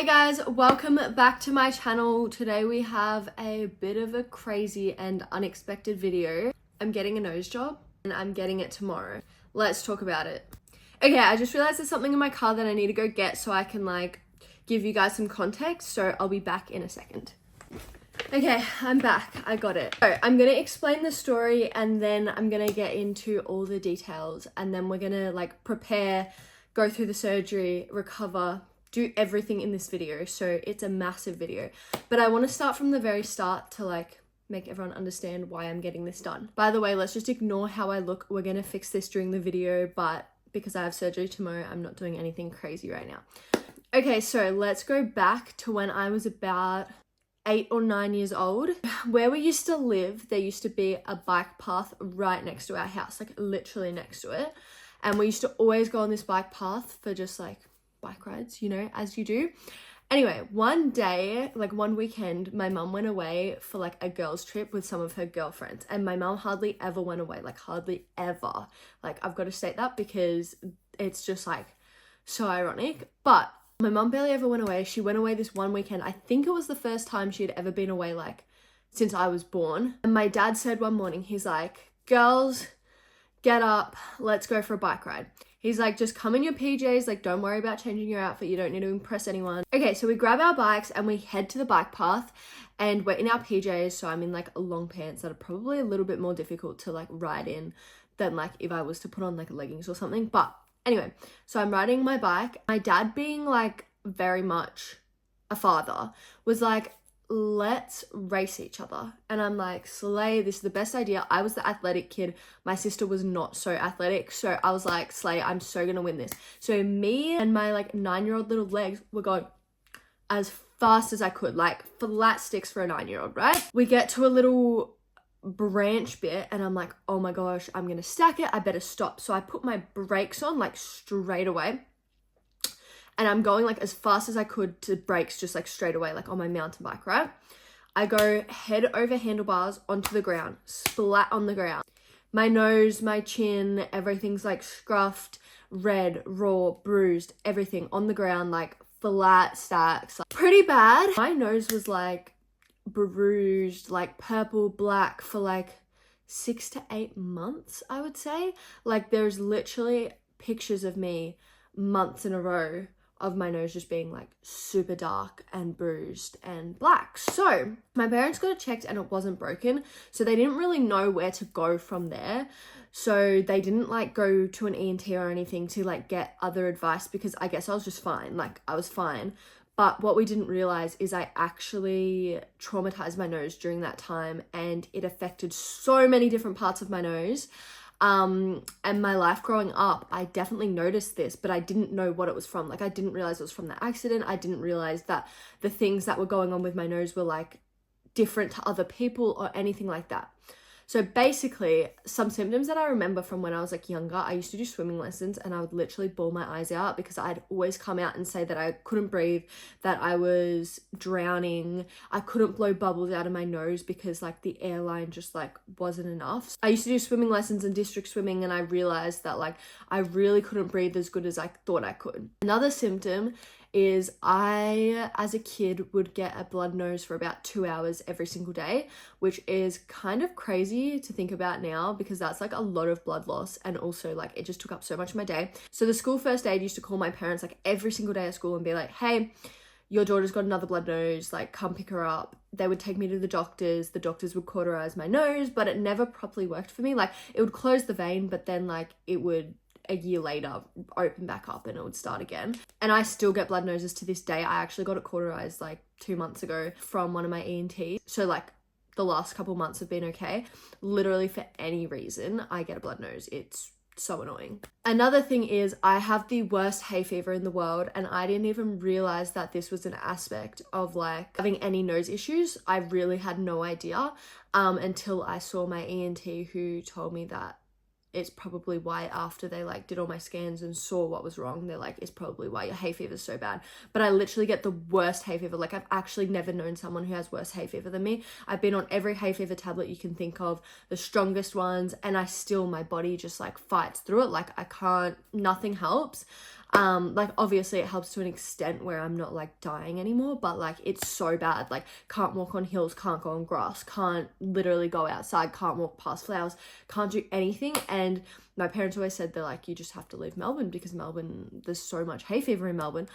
Hey guys, welcome back to my channel. Today we have a bit of a crazy and unexpected video. I'm getting a nose job and I'm getting it tomorrow. Let's talk about it. Okay, I just realized there's something in my car that I need to go get so I can give you guys some context, so I'll be back in a second. Okay, I'm back. I got it. So I'm gonna explain the story and then I'm gonna get into all the details and then we're gonna prepare, go through the surgery, recover, do everything in this video. So it's a massive video, but I want to start from the very start to make everyone understand why I'm getting this done. By the way, let's just ignore how I look. We're gonna fix this during the video, but because I have surgery tomorrow, I'm not doing anything crazy right now. Okay, so let's go back to when I was about 8 or 9 years old. Where we used to live, there used to be a bike path right next to our house, literally next to it. And we used to always go on this bike path for just bike rides, as you do. Anyway, one day, one weekend, my mum went away for a girls trip with some of her girlfriends, and my mum hardly ever went away, hardly ever. I've got to state that because it's just so ironic, but my mum barely ever went away. She went away this one weekend. I think it was the first time she had ever been away since I was born. And my dad said one morning, he's like, "Girls, get up, let's go for a bike ride." He's like, "Just come in your PJs, don't worry about changing your outfit, you don't need to impress anyone." Okay, so we grab our bikes and we head to the bike path and we're in our PJs, so I'm in long pants that are probably a little bit more difficult to ride in than if I was to put on leggings or something. But anyway, so I'm riding my bike. My dad, being very much a father, was like, "Let's race each other." And I'm like, "Slay, this is the best idea." I was the athletic kid. My sister was not so athletic. So I was like, "Slay, I'm so gonna win this." So me and my 9-year-old little legs were going as fast as I could, flat sticks for a 9-year-old, right? We get to a little branch bit and I'm like, "Oh my gosh, I'm gonna stack it. I better stop." So I put my brakes on straight away. And I'm going as fast as I could to brakes, just straight away, on my mountain bike, right? I go head over handlebars onto the ground, splat on the ground. My nose, my chin, everything's scruffed, red, raw, bruised, everything on the ground, flat stacks. Pretty bad. My nose was bruised, purple, black for 6 to 8 months, I would say. There's literally pictures of me months in a row of my nose just being super dark and bruised and black. So my parents got it checked and it wasn't broken, so they didn't really know where to go from there. So they didn't go to an ENT or anything to get other advice, because I guess I was just fine. I was fine. But what we didn't realize is I actually traumatized my nose during that time, and it affected so many different parts of my nose. And my life growing up, I definitely noticed this, but I didn't know what it was from. I didn't realize it was from the accident. I didn't realize that the things that were going on with my nose were different to other people or anything like that. So basically, some symptoms that I remember from when I was younger, I used to do swimming lessons and I would literally bawl my eyes out because I'd always come out and say that I couldn't breathe, that I was drowning. I couldn't blow bubbles out of my nose because the airline just wasn't enough. I used to do swimming lessons in district swimming and I realized that I really couldn't breathe as good as I thought I could. Another symptom is I, as a kid, would get a blood nose for about 2 hours every single day, which is kind of crazy to think about now because that's a lot of blood loss, and also it just took up so much of my day. So the school first aid used to call my parents every single day at school and be like, "Hey, your daughter's got another blood nose, come pick her up." They would take me to the doctors would cauterize my nose, but it never properly worked for me. It would close the vein, but then it would a year later open back up and it would start again. And I still get blood noses to this day. I actually got it cauterized 2 months ago from one of my ENTs. So the last couple months have been okay. Literally for any reason, I get a blood nose. It's so annoying. Another thing is I have the worst hay fever in the world, and I didn't even realize that this was an aspect of having any nose issues. I really had no idea until I saw my ENT, who told me that it's probably why, after they did all my scans and saw what was wrong, they're like, "It's probably why your hay fever is so bad." But I literally get the worst hay fever. I've actually never known someone who has worse hay fever than me. I've been on every hay fever tablet you can think of, the strongest ones, and my body just fights through it. I can't, nothing helps. Like obviously it helps to an extent where I'm not like dying anymore, but like it's so bad. Like can't walk on hills, can't go on grass, can't literally go outside, can't walk past flowers, can't do anything. And my parents always said they're like, you just have to leave Melbourne because Melbourne, there's so much hay fever in Melbourne.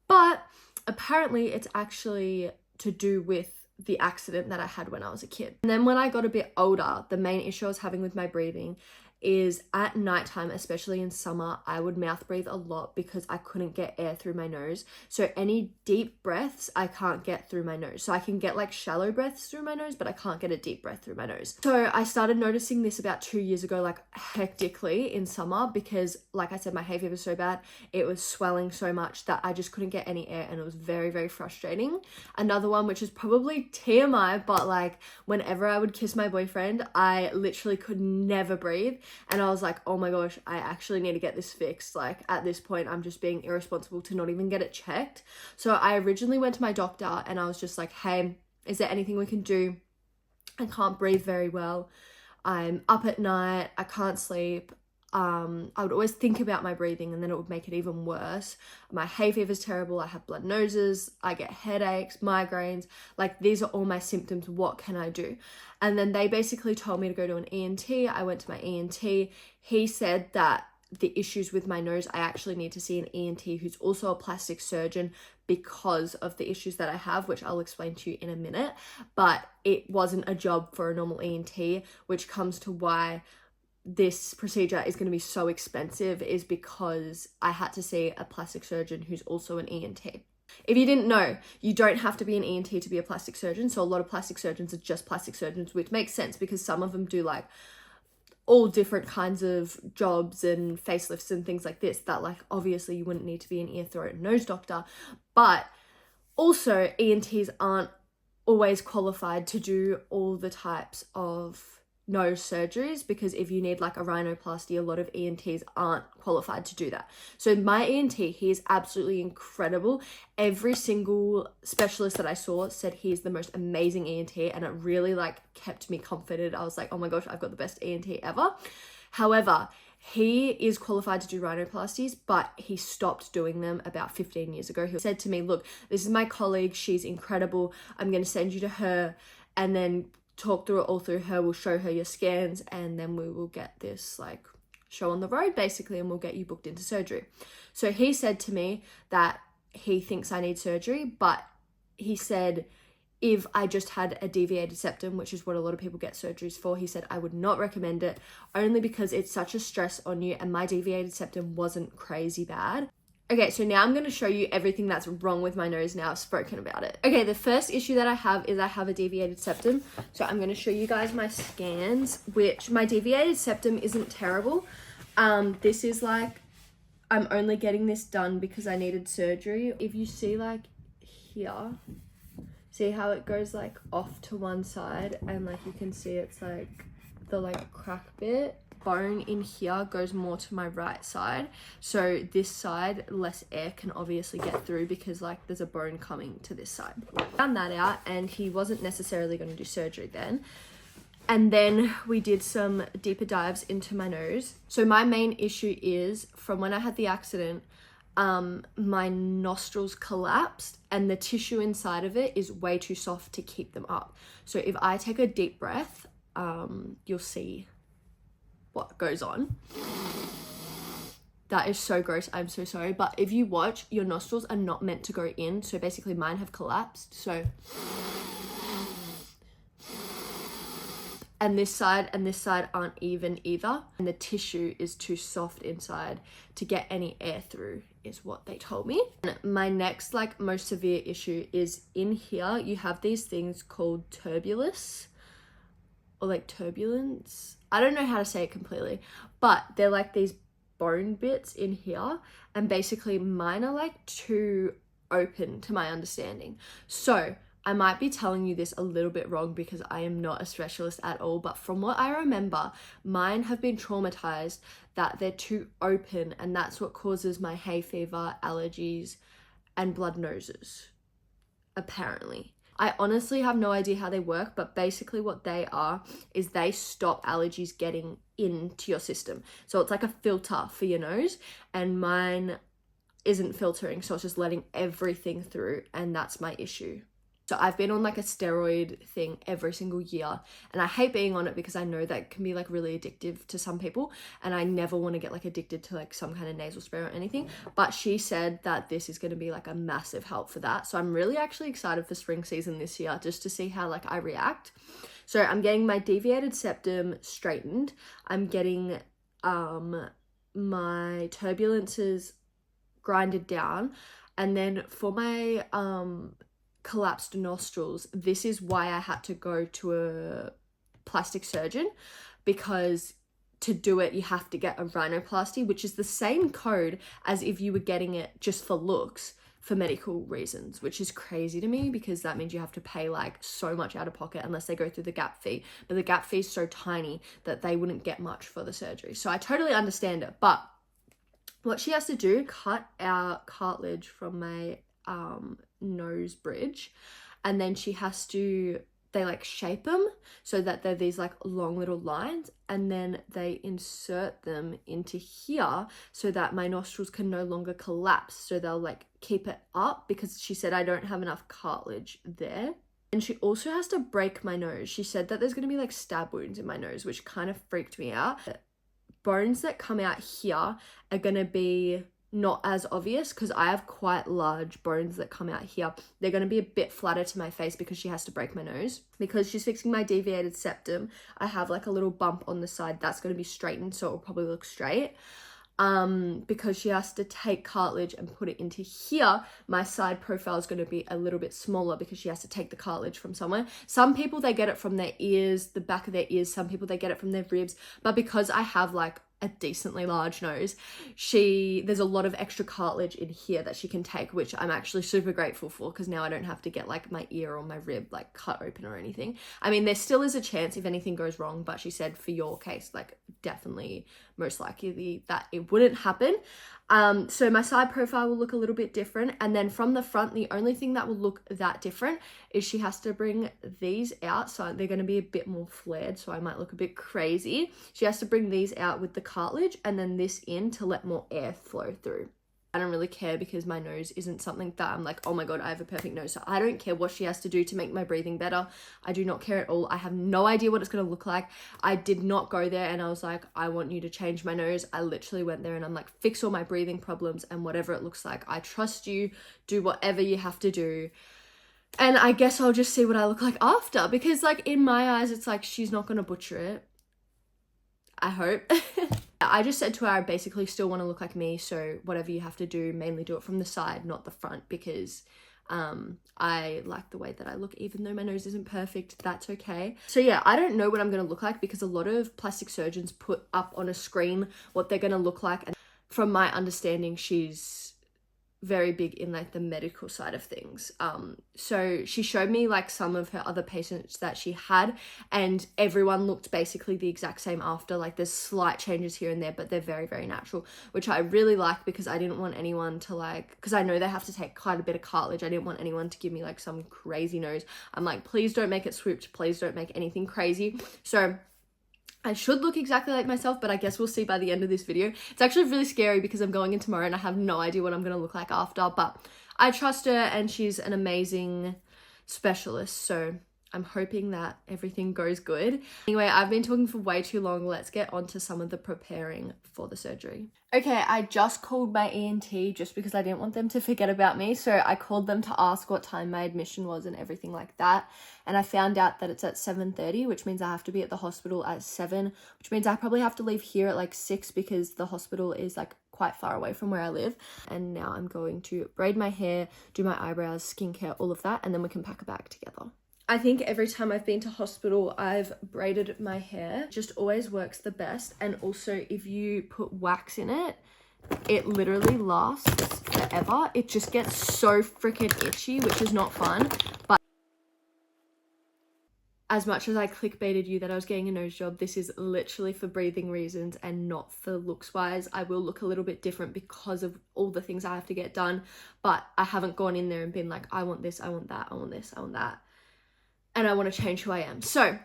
But apparently it's actually to do with the accident that I had when I was a kid. And then when I got a bit older, the main issue I was having with my breathing is at nighttime, especially in summer, I would mouth breathe a lot because I couldn't get air through my nose. So any deep breaths I can't get through my nose. So I can get like shallow breaths through my nose, but I can't get a deep breath through my nose. So I started noticing this about 2 years ago, like hectically in summer, because like I said, my hay fever was so bad. It was swelling so much that I just couldn't get any air, and it was very, very frustrating. Another one, which is probably TMI, but like whenever I would kiss my boyfriend, I literally could never breathe. And I was like, oh my gosh, I actually need to get this fixed. Like at this point, I'm just being irresponsible to not even get it checked. So I originally went to my doctor and I was just like, hey, is there anything we can do? I can't breathe very well. I'm up at night. I can't sleep. I would always think about my breathing and then it would make it even worse. My hay fever is terrible. I have blood noses. I get headaches, migraines. Like these are all my symptoms. What can I do? And then they basically told me to go to an ENT. I went to my ENT. He said that the issues with my nose, I actually need to see an ENT who's also a plastic surgeon because of the issues that I have, which I'll explain to you in a minute. But it wasn't a job for a normal ENT, which comes to why this procedure is going to be so expensive, is because I had to see a plastic surgeon who's also an ENT. If you didn't know, you don't have to be an ENT to be a plastic surgeon. So a lot of plastic surgeons are just plastic surgeons, which makes sense because some of them do like all different kinds of jobs and facelifts and things like this that like obviously you wouldn't need to be an ear, throat and nose doctor. But also ENTs aren't always qualified to do all the types of nose surgeries, because if you need like a rhinoplasty, a lot of ENTs aren't qualified to do that. So my ENT, he is absolutely incredible. Every single specialist that I saw said he's the most amazing ENT, and it really like kept me comforted. I was like, oh my gosh, I've got the best ENT ever. However, he is qualified to do rhinoplasties, but he stopped doing them about 15 years ago. He said to me, look, this is my colleague, she's incredible, I'm going to send you to her, and then talk through it all through her. We'll show her your scans, and then we will get this like show on the road basically, and we'll get you booked into surgery. So he said to me that he thinks I need surgery, but he said if I just had a deviated septum, which is what a lot of people get surgeries for, he said I would not recommend it, only because it's such a stress on you, and my deviated septum wasn't crazy bad. Okay, so now I'm going to show you everything that's wrong with my nose now I've spoken about it. Okay, the first issue that I have is I have a deviated septum. So I'm going to show you guys my scans, which my deviated septum isn't terrible. This is like, I'm only getting this done because I needed surgery. If you see like here, see how it goes like off to one side, and like you can see it's like the like crack bit. Bone in here goes more to my right side, so this side less air can obviously get through because like there's a bone coming to this side. Found that out, and he wasn't necessarily going to do surgery then. And then we did some deeper dives into my nose. So my main issue is from when I had the accident, my nostrils collapsed and the tissue inside of it is way too soft to keep them up. So if I take a deep breath, you'll see what goes on. That is so gross, I'm so sorry, but if you watch, your nostrils are not meant to go in, so basically mine have collapsed. So and this side aren't even either, and the tissue is too soft inside to get any air through, is what they told me. And my next like most severe issue is in here you have these things called turbulus or like turbulence. I don't know how to say it completely, but they're like these bone bits in here, and basically mine are like too open to my understanding. So I might be telling you this a little bit wrong because I am not a specialist at all, but from what I remember, mine have been traumatized that they're too open, and that's what causes my hay fever, allergies, and blood noses, apparently. I honestly have no idea how they work, but basically what they are is they stop allergies getting into your system. So it's like a filter for your nose, and mine isn't filtering, so it's just letting everything through, and that's my issue. So I've been on like a steroid thing every single year, and I hate being on it because I know that it can be like really addictive to some people, and I never want to get like addicted to like some kind of nasal spray or anything. But she said that this is going to be like a massive help for that. So I'm really actually excited for spring season this year, just to see how like I react. So I'm getting my deviated septum straightened. I'm getting my turbulences grinded down, and then for my collapsed nostrils, this is why I had to go to a plastic surgeon, because to do it you have to get a rhinoplasty, which is the same code as if you were getting it just for looks for medical reasons, which is crazy to me because that means you have to pay like so much out of pocket unless they go through the gap fee, but the gap fee is so tiny that they wouldn't get much for the surgery. So I totally understand it, but what she has to do, cut out cartilage from my nose bridge, and then she has to, they like shape them so that they're these like long little lines, and then they insert them into here so that my nostrils can no longer collapse, so they'll like keep it up, because she said I don't have enough cartilage there. And she also has to break my nose. She said that there's going to be like stab wounds in my nose, which kind of freaked me out. Bones that come out here are going to be not as obvious because I have quite large bones that come out here. They're going to be a bit flatter to my face because she has to break my nose. Because she's fixing my deviated septum, I have like a little bump on the side that's going to be straightened, so it will probably look straight. Because she has to take cartilage and put it into here, my side profile is going to be a little bit smaller because she has to take the cartilage from somewhere. Some people, they get it from their ears, the back of their ears. Some people, they get it from their ribs. But because I have like a decently large nose, there's a lot of extra cartilage in here that she can take, which I'm actually super grateful for, because now I don't have to get like my ear or my rib like cut open or anything. I mean, there still is a chance if anything goes wrong, but she said for your case, like definitely most likely that it wouldn't happen. So my side profile will look a little bit different, and then from the front, the only thing that will look that different is she has to bring these out, so they're going to be a bit more flared, so I might look a bit crazy. She has to bring these out with the cartilage and then this in to let more air flow through. I don't really care because my nose isn't something that I'm like, oh my god, I have a perfect nose. So I don't care what she has to do to make my breathing better. I do not care at all. I have no idea what it's going to look like. I did not go there and I was like, I want you to change my nose. I literally went there and I'm like, fix all my breathing problems, and whatever it looks like, I trust you. Do whatever you have to do. And I guess I'll just see what I look like after, because like in my eyes, it's like she's not going to butcher it. I hope. I just said to her, I basically still want to look like me, so whatever you have to do, mainly do it from the side, not the front, because I like the way that I look, even though my nose isn't perfect. That's okay. So yeah, I don't know what I'm going to look like, because a lot of plastic surgeons put up on a screen what they're going to look like, and from my understanding, she's very big in like the medical side of things. So she showed me like some of her other patients that she had, and everyone looked basically the exact same after. Like there's slight changes here and there, but they're very, very natural, which I really like, because I didn't want anyone to like, because I know they have to take quite a bit of cartilage. I didn't want anyone to give me like some crazy nose. I'm like, please don't make it swooped. Please don't make anything crazy. So I should look exactly like myself, but I guess we'll see by the end of this video. It's actually really scary because I'm going in tomorrow and I have no idea what I'm going to look like after, but I trust her and she's an amazing specialist, so I'm hoping that everything goes good. Anyway, I've been talking for way too long. Let's get on to some of the preparing for the surgery. Okay, I just called my ENT just because I didn't want them to forget about me. So I called them to ask what time my admission was and everything like that. And I found out that it's at 7:30, which means I have to be at the hospital at 7, which means I probably have to leave here at like 6 because the hospital is like quite far away from where I live. And now I'm going to braid my hair, do my eyebrows, skincare, all of that, and then we can pack a bag together. I think every time I've been to hospital, I've braided my hair. It just always works the best. And also if you put wax in it, it literally lasts forever. It just gets so freaking itchy, which is not fun. But as much as I clickbaited you that I was getting a nose job, this is literally for breathing reasons and not for looks wise. I will look a little bit different because of all the things I have to get done, but I haven't gone in there and been like, I want this, I want that, I want this, I want that, and I want to change who I am. So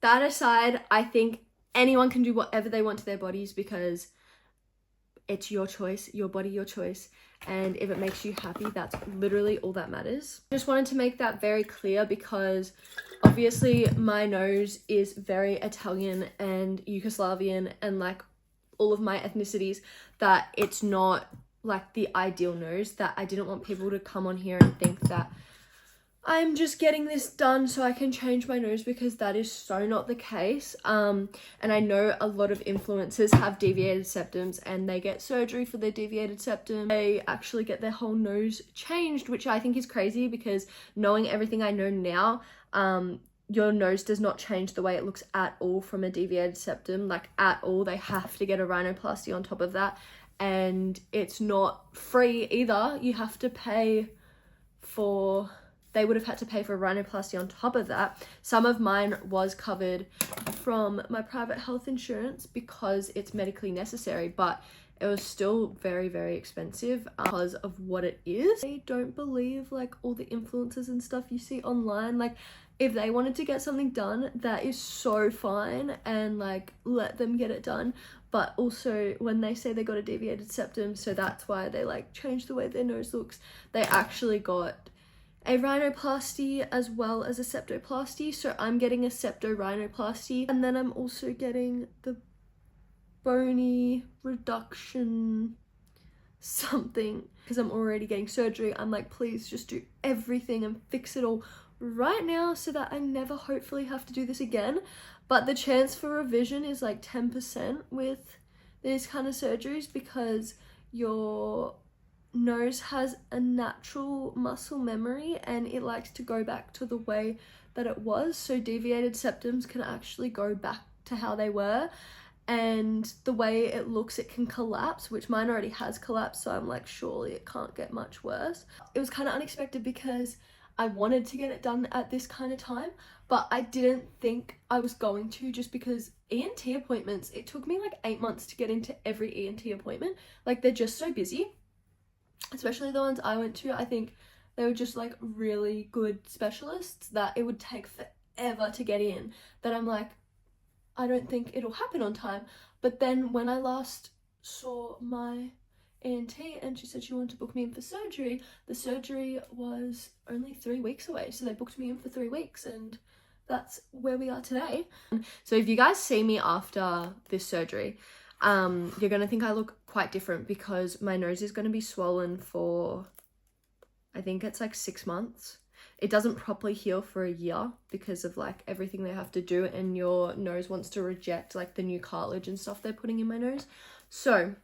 that aside, I think anyone can do whatever they want to their bodies, because it's your choice, your body, your choice. And if it makes you happy, that's literally all that matters. Just wanted to make that very clear because obviously my nose is very Italian and Yugoslavian and like all of my ethnicities, that it's not like the ideal nose, that I didn't want people to come on here and think that I'm just getting this done so I can change my nose, because that is so not the case. And I know a lot of influencers have deviated septums and they get surgery for their deviated septum. They actually get their whole nose changed, which I think is crazy, because knowing everything I know now, your nose does not change the way it looks at all from a deviated septum, like at all. They have to get a rhinoplasty on top of that, and it's not free either. You have to pay for, they would have had to pay for a rhinoplasty on top of that. Some of mine was covered from my private health insurance because it's medically necessary, but it was still very, very expensive because of what it is. I don't believe like all the influencers and stuff you see online. Like, if they wanted to get something done, that is so fine, and like let them get it done. But also when they say they got a deviated septum, so that's why they like change the way their nose looks, they actually got a rhinoplasty as well as a septoplasty. So I'm getting a septorhinoplasty, and then I'm also getting the bony reduction something, because I'm already getting surgery. I'm like, please just do everything and fix it all right now so that I never hopefully have to do this again. But the chance for revision is like 10% with these kind of surgeries, because your nose has a natural muscle memory and it likes to go back to the way that it was. So deviated septums can actually go back to how they were, and the way it looks, it can collapse, which mine already has collapsed, so I'm like, surely it can't get much worse. It was kind of unexpected because I wanted to get it done at this kind of time, but I didn't think I was going to, just because ENT appointments, it took me like 8 months to get into every ENT appointment. Like, they're just so busy, especially the ones I went to. I think they were just like really good specialists that it would take forever to get in, that I'm like, I don't think it'll happen on time. But then when I last saw my ENT and she said she wanted to book me in for surgery, the surgery was only 3 weeks away, so they booked me in for 3 weeks, and that's where we are today. So if you guys see me after this surgery, you're gonna think I look quite different, because my nose is gonna be swollen for, I think it's like 6 months. It doesn't properly heal for a year because of like everything they have to do, and your nose wants to reject like the new cartilage and stuff they're putting in my nose. So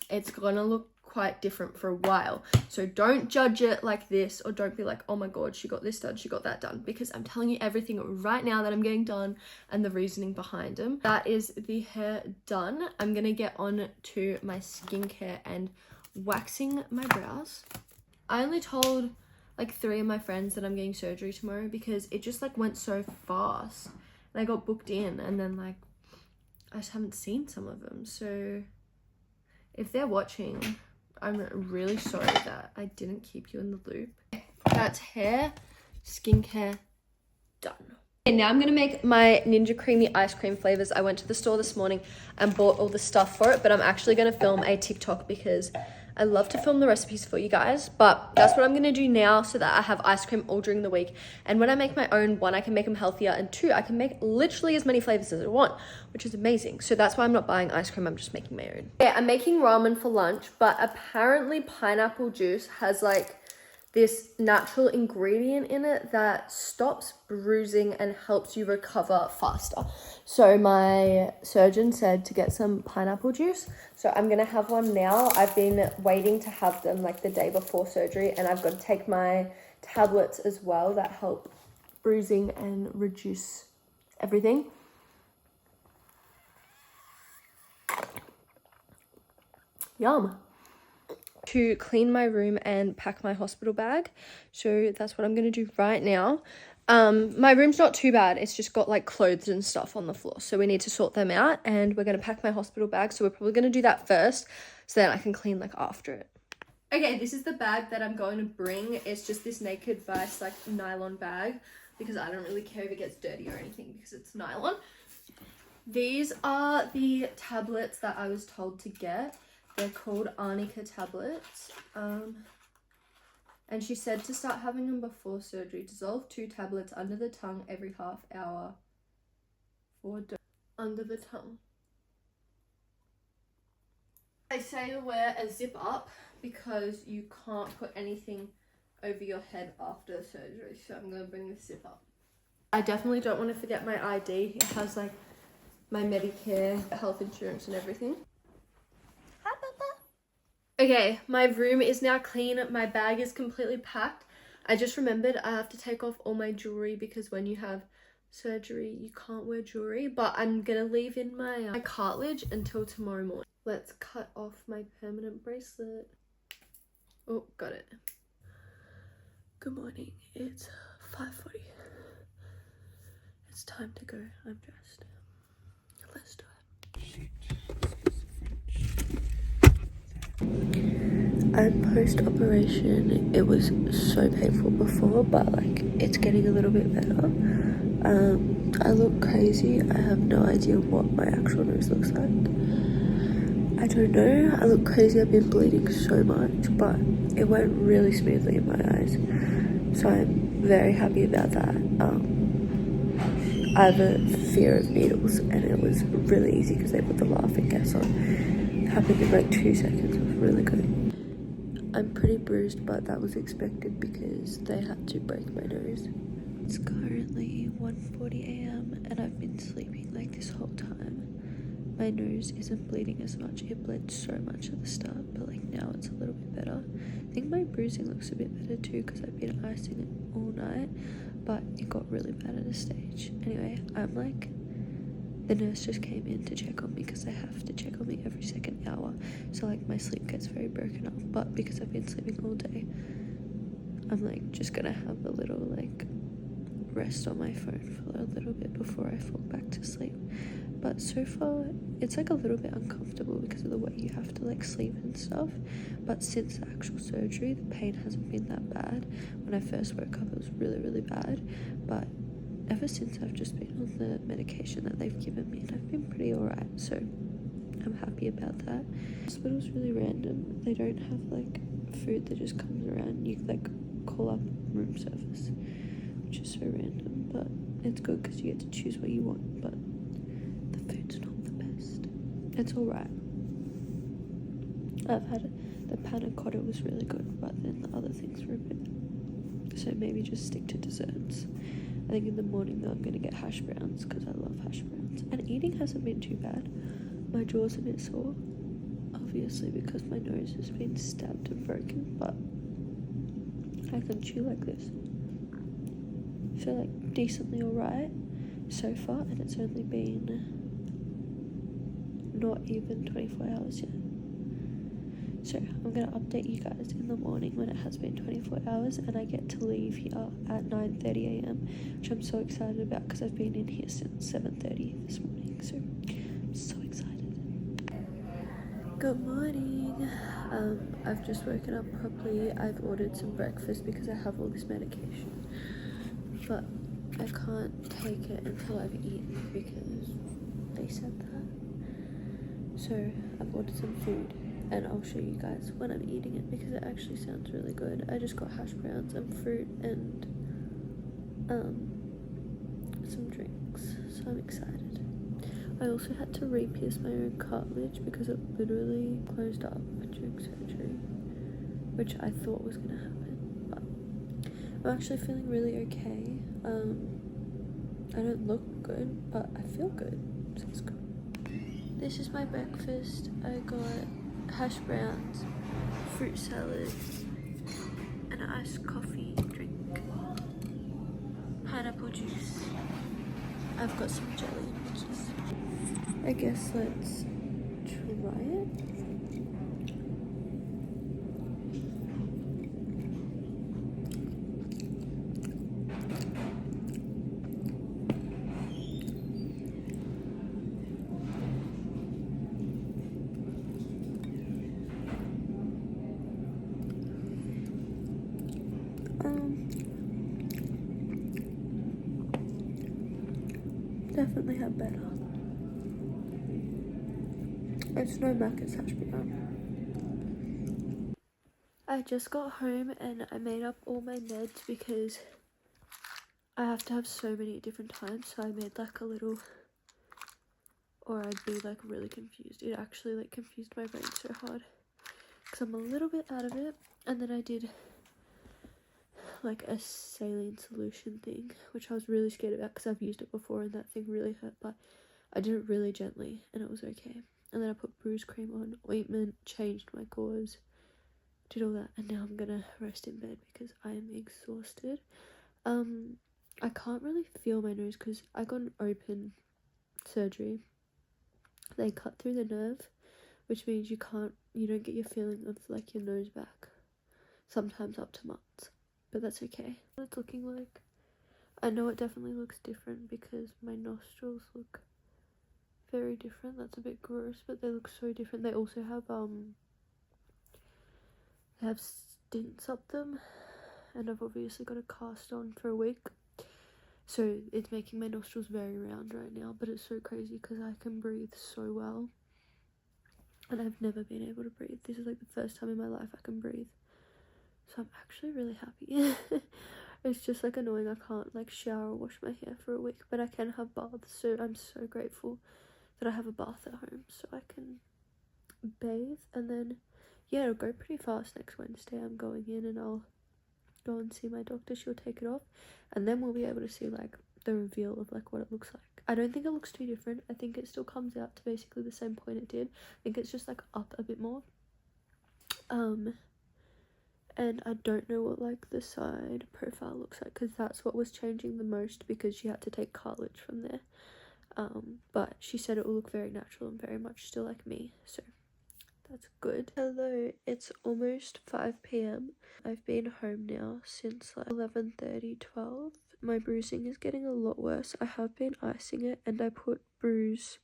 it's gonna look quite different for a while. So don't judge it like this, or don't be like, oh my god, she got this done, she got that done, because I'm telling you everything right now that I'm getting done and the reasoning behind them. That is the hair done. I'm gonna get on to my skincare and waxing my brows. I only told like 3 of my friends that I'm getting surgery tomorrow, because it just like went so fast and I got booked in, and then like I just haven't seen some of them. So if they're watching, I'm really sorry that I didn't keep you in the loop. That's hair, skincare, done. And now I'm gonna make my Ninja Creamy ice cream flavors. I went to the store this morning and bought all the stuff for it, but I'm actually gonna film a TikTok because I love to film the recipes for you guys. But that's what I'm gonna do now, so that I have ice cream all during the week. And when I make my own, 1, I can make them healthier, and 2, I can make literally as many flavors as I want, which is amazing. So that's why I'm not buying ice cream, I'm just making my own. Yeah, I'm making ramen for lunch, but apparently pineapple juice has like this natural ingredient in it that stops bruising and helps you recover faster. So my surgeon said to get some pineapple juice. So I'm gonna have one now. I've been waiting to have them like the day before surgery, and I've got to take my tablets as well that help bruising and reduce everything. Yum. To clean my room and pack my hospital bag. So that's what I'm going to do right now. My room's not too bad. It's just got like clothes and stuff on the floor. So we need to sort them out, and we're going to pack my hospital bag. So we're probably going to do that first, so then I can clean like after it. Okay, this is the bag that I'm going to bring. It's just this Naked Vice like nylon bag, because I don't really care if it gets dirty or anything because it's nylon. These are the tablets that I was told to get. They're called arnica tablets. And she said to start having them before surgery. Dissolve 2 tablets under the tongue every half hour for under the tongue. They say to wear a zip up because you can't put anything over your head after the surgery. So I'm going to bring the zip up. I definitely don't want to forget my ID. It has like my Medicare, health insurance and everything. Hi, Papa. Okay, my room is now clean. My bag is completely packed. I just remembered I have to take off all my jewelry because when you have surgery, you can't wear jewelry. But I'm going to leave in my cartilage until tomorrow morning. Let's cut off my permanent bracelet. Oh, got it. Good morning. It's 5:40. It's time to go. I'm dressed. Let's do it. I'm post-operation. It was so painful before, but like it's getting a little bit better. I look crazy. I have no idea what my actual nose looks like. I don't know. I look crazy. I've been bleeding so much, but it went really smoothly in my eyes. So I'm very happy about that. I have a fear of needles and it was really easy because they put the laughing gas on. It happened in like 2 seconds. It was really good. I'm pretty bruised, but that was expected because they had to break my nose. It's currently 1:40 a.m. and I've been sleeping like this whole time. My nose isn't bleeding as much. It bled so much at the start, but like now it's a little bit better. I think my bruising looks a bit better too because I've been icing it all night, but it got really bad at a stage. Anyway, I'm like, the nurse just came in to check on me because they have to check on me every second hour. So like my sleep gets very broken up, but because I've been sleeping all day, I'm like just gonna have a little like rest on my phone for a little bit before I fall back to sleep. But so far it's like a little bit uncomfortable because of the way you have to like sleep and stuff, but since the actual surgery the pain hasn't been that bad. When I first woke up it was really bad, but ever since I've just been on the medication that they've given me and I've been pretty alright, so I'm happy about that. The hospital's really random. They don't have like food that just comes around. You like call up room service, which is so random, but it's good because you get to choose what you want. But the food's not the best. It's alright. I've had the panna cotta was really good, but then the other things were a bit, so maybe just stick to desserts. I think in the morning though I'm gonna get hash browns because I love hash browns, and eating hasn't been too bad. My jaw's a bit sore, obviously because my nose has been stabbed and broken, but I can chew like this. I feel like decently alright so far, and it's only been not even 24 hours yet. So I'm going to update you guys in the morning when it has been 24 hours and I get to leave here at 9:30 a.m, which I'm so excited about because I've been in here since 7:30 this morning, so I'm so excited. Good morning. I've just woken up properly. I've ordered some breakfast because I have all this medication, but I can't take it until I've eaten because they said that. So I've ordered some food and I'll show you guys when I'm eating it because it actually sounds really good. I just got hash browns and fruit and some drinks, so I'm excited. I also had to re-pierce my own cartilage because it literally closed up during surgery, which I thought was gonna happen, but I'm actually feeling really okay. I don't look good, but I feel good, so it's good. This is my breakfast. I got hash browns, fruit salad, an iced coffee drink, pineapple juice. I've got some jelly and cookies. I guess let's try it. Definitely had better. It's no Macca's hash brown. I just got home and I made up all my meds because I have to have so many at different times, so I made like a little, or I'd be like really confused. It actually like confused my brain so hard because I'm a little bit out of it. And then I did like a saline solution thing, which I was really scared about because I've used it before and that thing really hurt, but I did it really gently and it was okay. And then I put bruise cream on, ointment, changed my gauze, did all that, and now I'm gonna rest in bed because I am exhausted. I can't really feel my nose because I got an open surgery. They cut through the nerve, which means you don't get your feeling of like your nose back, sometimes up to months, but that's okay. What it's looking like, I know it definitely looks different because my nostrils look very different. That's a bit gross, but they look so different. They also have they have stints up them, and I've obviously got a cast on for a week, so it's making my nostrils very round right now, but it's so crazy because I can breathe so well and I've never been able to breathe. This is like the first time in my life I can breathe, so I'm actually really happy. It's just like annoying I can't like shower or wash my hair for a week, but I can have baths, so I'm so grateful that I have a bath at home so I can bathe. And then yeah, it'll go pretty fast. Next Wednesday I'm going in and I'll go and see my doctor. She'll take it off and then we'll be able to see like the reveal of like what it looks like. I don't think it looks too different. I think it still comes out to basically the same point it did. I think it's just like up a bit more. And I don't know what like the side profile looks like because that's what was changing the most because she had to take cartilage from there. But she said it will look very natural and very much still like me, so that's good. Hello, it's almost 5 p.m. I've been home now since like 11:30, 12. My bruising is getting a lot worse. I have been icing it and I put bruise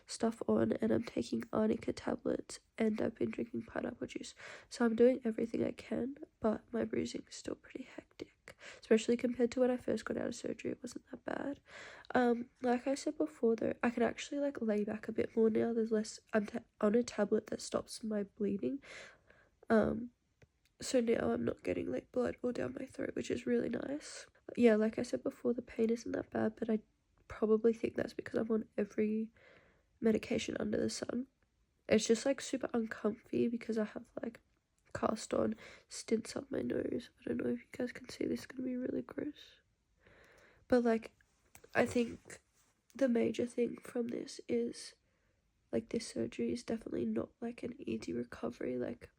stuff on and I'm taking arnica tablets and I've been drinking pineapple juice. So I'm doing everything I can, but my bruising is still pretty hectic, especially compared to when I first got out of surgery. It wasn't that bad. Like I said before though, I can actually like lay back a bit more now. There's less, I'm on a tablet that stops my bleeding. So now I'm not getting like blood all down my throat, which is really nice. Yeah, like I said before, the pain isn't that bad, but I probably think that's because I'm on every medication under the sun. It's just like super uncomfy because I have like cast on stints up my nose. I don't know if you guys can see, this is gonna be really gross, but like I think the major thing from this is like this surgery is definitely not like an easy recovery. Like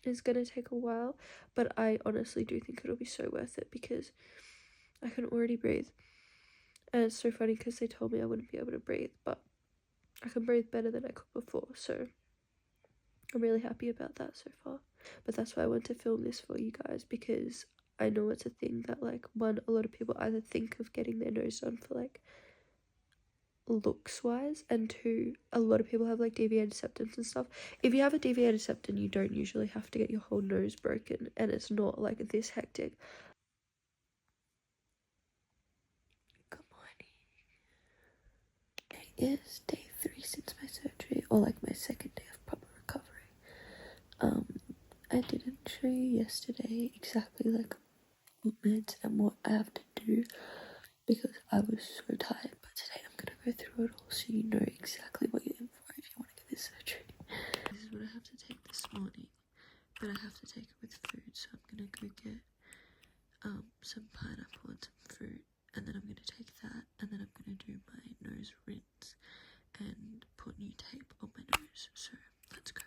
it's gonna take a while, but I honestly do think it'll be so worth it because I can already breathe. And it's so funny because they told me I wouldn't be able to breathe, but I can breathe better than I could before, so I'm really happy about that so far. But that's why I want to film this for you guys, because I know it's a thing that like, one, a lot of people either think of getting their nose done for like looks wise, and two, a lot of people have like deviated septums and stuff. If you have a deviated septum, you don't usually have to get your whole nose broken, and it's not like this hectic. Good morning. It is day 3 since my surgery, or like my second day of proper recovery. I didn't show you yesterday exactly like what meds and what I have to do because I was so tired, but today I'm gonna go through it all so you know exactly what you're in for if you want to get this surgery. This is what I have to take this morning, but I have to take it with food, so I'm gonna go get some pineapple and some fruit, and then I'm gonna take that, and then I'm gonna do my nose rinse and put new tape on my nose. So let's go.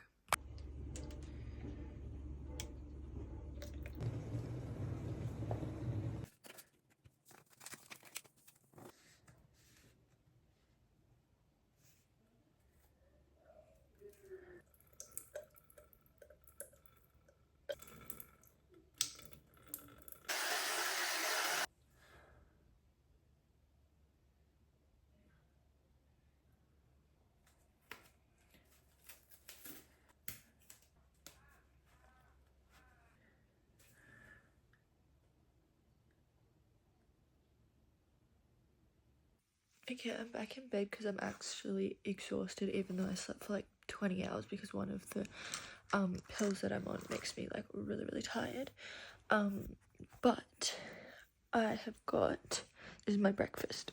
Okay, I'm back in bed because I'm actually exhausted, even though I slept for like 20 hours because one of the pills that I'm on makes me like really tired. But I have got, this is my breakfast.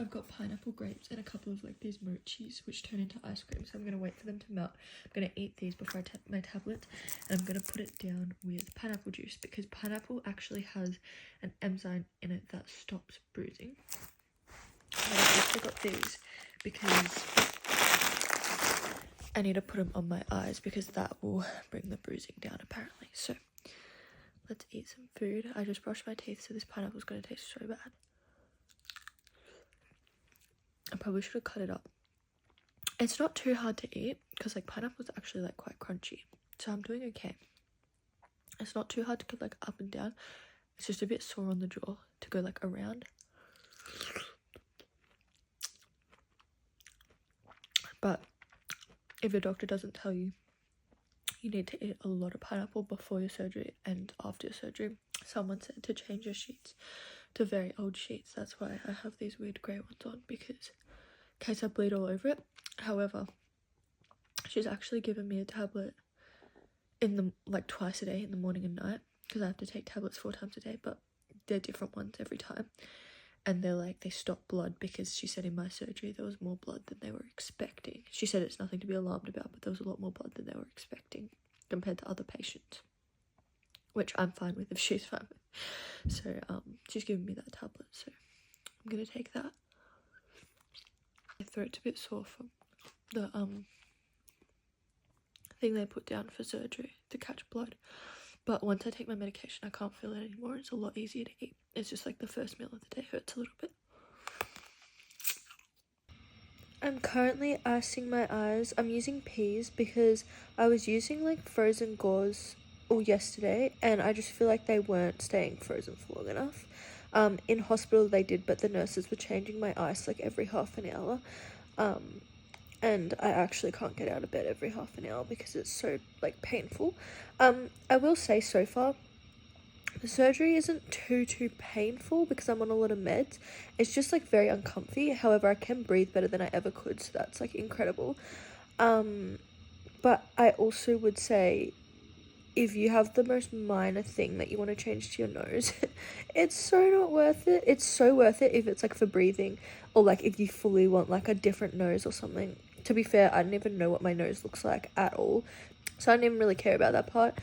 I've got pineapple grapes and a couple of like these mochis which turn into ice cream, so I'm going to wait for them to melt. I'm going to eat these before I take my tablet, and I'm going to put it down with pineapple juice because pineapple actually has an enzyme in it that stops bruising. And I've also got these because I need to put them on my eyes because that will bring the bruising down apparently. So let's eat some food. I just brushed my teeth, so this pineapple is going to taste so bad. I probably should have cut it up. It's not too hard to eat because like pineapple is actually like quite crunchy, so I'm doing okay. It's not too hard to go like up and down. It's just a bit sore on the jaw to go like around. But if your doctor doesn't tell you you need to eat a lot of pineapple before your surgery and after your surgery, someone said to change your sheets to very old sheets. That's why I have these weird grey ones on, because in case I bleed all over it. However, she's actually given me a tablet in the like twice a day, in the morning and night, because I have to take tablets 4 times a day, but they're different ones every time. And they're like, they stop blood, because she said in my surgery there was more blood than they were expecting. She said it's nothing to be alarmed about, but there was a lot more blood than they were expecting compared to other patients, which I'm fine with if she's fine with. So she's given me that tablet, so I'm gonna take that. My throat's a bit sore from the thing they put down for surgery to catch blood, but once I take my medication I can't feel it anymore. It's a lot easier to eat. It's just like the first meal of the day hurts a little bit. I'm currently icing my eyes. I'm using peas because I was using like frozen gauze all yesterday and I just feel like they weren't staying frozen for long enough. In hospital they did, but the nurses were changing my ice like every half an hour. And I actually can't get out of bed every half an hour because it's so like painful. I will say so far the surgery isn't too painful because I'm on a lot of meds. It's just like very uncomfy. However, I can breathe better than I ever could, so that's like incredible. But I also would say if you have the most minor thing that you want to change to your nose, it's so not worth it. It's so worth it if it's like for breathing, or like if you fully want like a different nose or something. To be fair, I don't even know what my nose looks like at all, so I don't even really care about that part.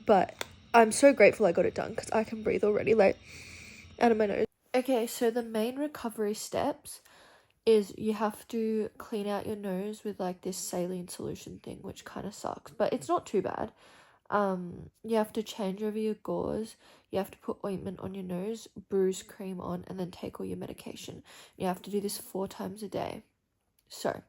But I'm so grateful I got it done because I can breathe already, like, out of my nose. Okay, so the main recovery steps is you have to clean out your nose with like this saline solution thing, which kind of sucks, but it's not too bad. You have to change over your gauze, you have to put ointment on your nose, bruise cream on, and then take all your medication. You have to do this 4 times a day. So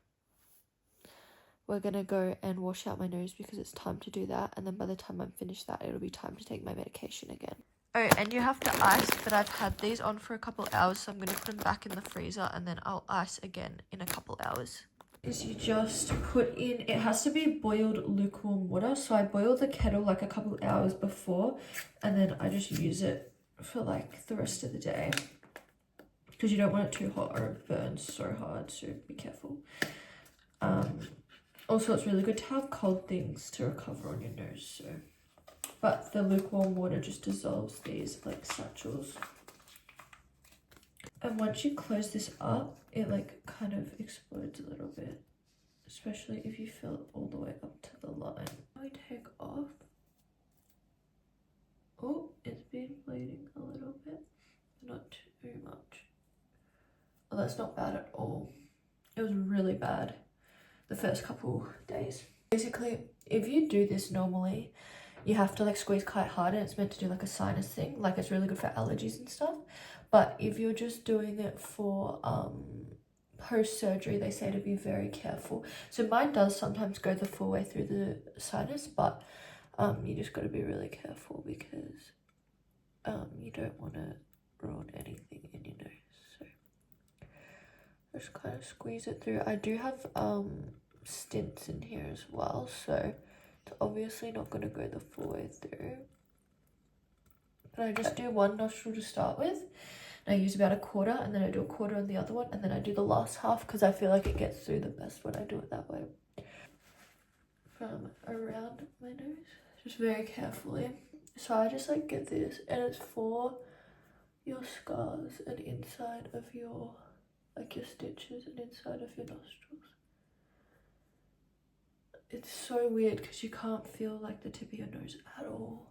we're gonna go and wash out my nose because it's time to do that, and then by the time I'm finished that, it'll be time to take my medication again. Oh, and you have to ice, but I've had these on for a couple hours, so I'm gonna put them back in the freezer and then I'll ice again in a couple hours. Is you just put in, it has to be boiled lukewarm water, so I boil the kettle like a couple hours before, and then I just use it for like the rest of the day because you don't want it too hot or it burns so hard, so be careful. Also, it's really good to have cold things to recover on your nose, so. But the lukewarm water just dissolves these like satchels. And once you close this up, it like kind of explodes a little bit, especially if you fill it all the way up to the line. I take off. Oh, it's been bleeding a little bit, not too much. Oh, that's not bad at all. It was really bad the first couple days. Basically, if you do this normally, you have to like squeeze quite hard, and it's meant to do like a sinus thing, like it's really good for allergies and stuff. But if you're just doing it for post-surgery, they say to be very careful. So mine does sometimes go the full way through the sinus, but you just got to be really careful because you don't want to ruin anything in your nose. So just kind of squeeze it through. I do have stints in here as well, so it's obviously not going to go the full way through. But I just do one nostril to start with. And I use about a quarter, and then I do a quarter on the other one, and then I do the last half because I feel like it gets through the best when I do it that way. from around my nose, just very carefully. So I just like get this, and it's for your scars and inside of your, like your stitches and inside of your nostrils. It's so weird because you can't feel like the tip of your nose at all.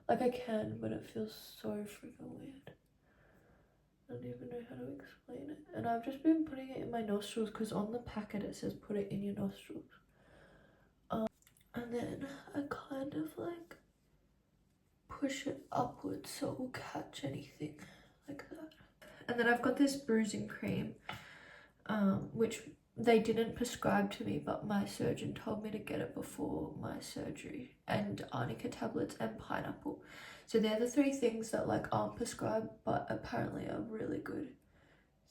Like I can, but it feels so freaking weird. I don't even know how to explain it. And I've just been putting it in my nostrils because on the packet it says put it in your nostrils. And then I kind of like push it upwards so it will catch anything like that. And then I've got this bruising cream, which they didn't prescribe to me, but my surgeon told me to get it before my surgery, and arnica tablets and pineapple. So they're the 3 things that like aren't prescribed but apparently are really good.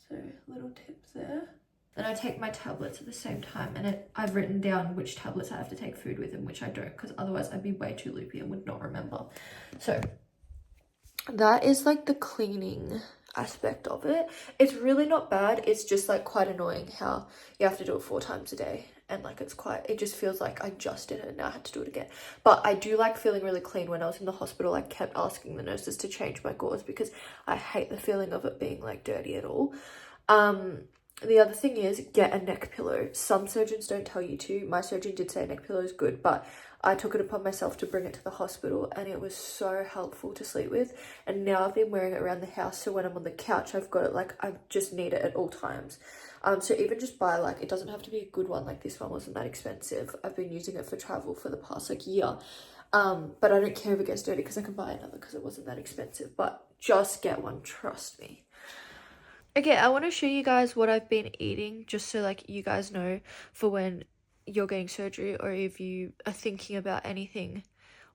So little tip there. Then I take my tablets at the same time, and I've written down which tablets I have to take food with and which I don't, because otherwise I'd be way too loopy and would not remember. So that is like the cleaning aspect of it. It's really not bad. It's just like quite annoying how you have to do it 4 times a day, and like it just feels like I just did it and now I had to do it again. But I do like feeling really clean. When I was in the hospital, I kept asking the nurses to change my gauze because I hate the feeling of it being like dirty at all. The other thing is get a neck pillow. Some surgeons don't tell you to. My surgeon did say a neck pillow is good, but I took it upon myself to bring it to the hospital, and it was so helpful to sleep with. And now I've been wearing it around the house, so when I'm on the couch, I've got it like I just need it at all times. So even just buy like, it doesn't have to be a good one, like this one wasn't that expensive. I've been using it for travel for the past like year. But I don't care if it gets dirty because I can buy another because it wasn't that expensive. But just get one, trust me. Okay, I want to show you guys what I've been eating, just so like you guys know for when you're getting surgery, or if you are thinking about anything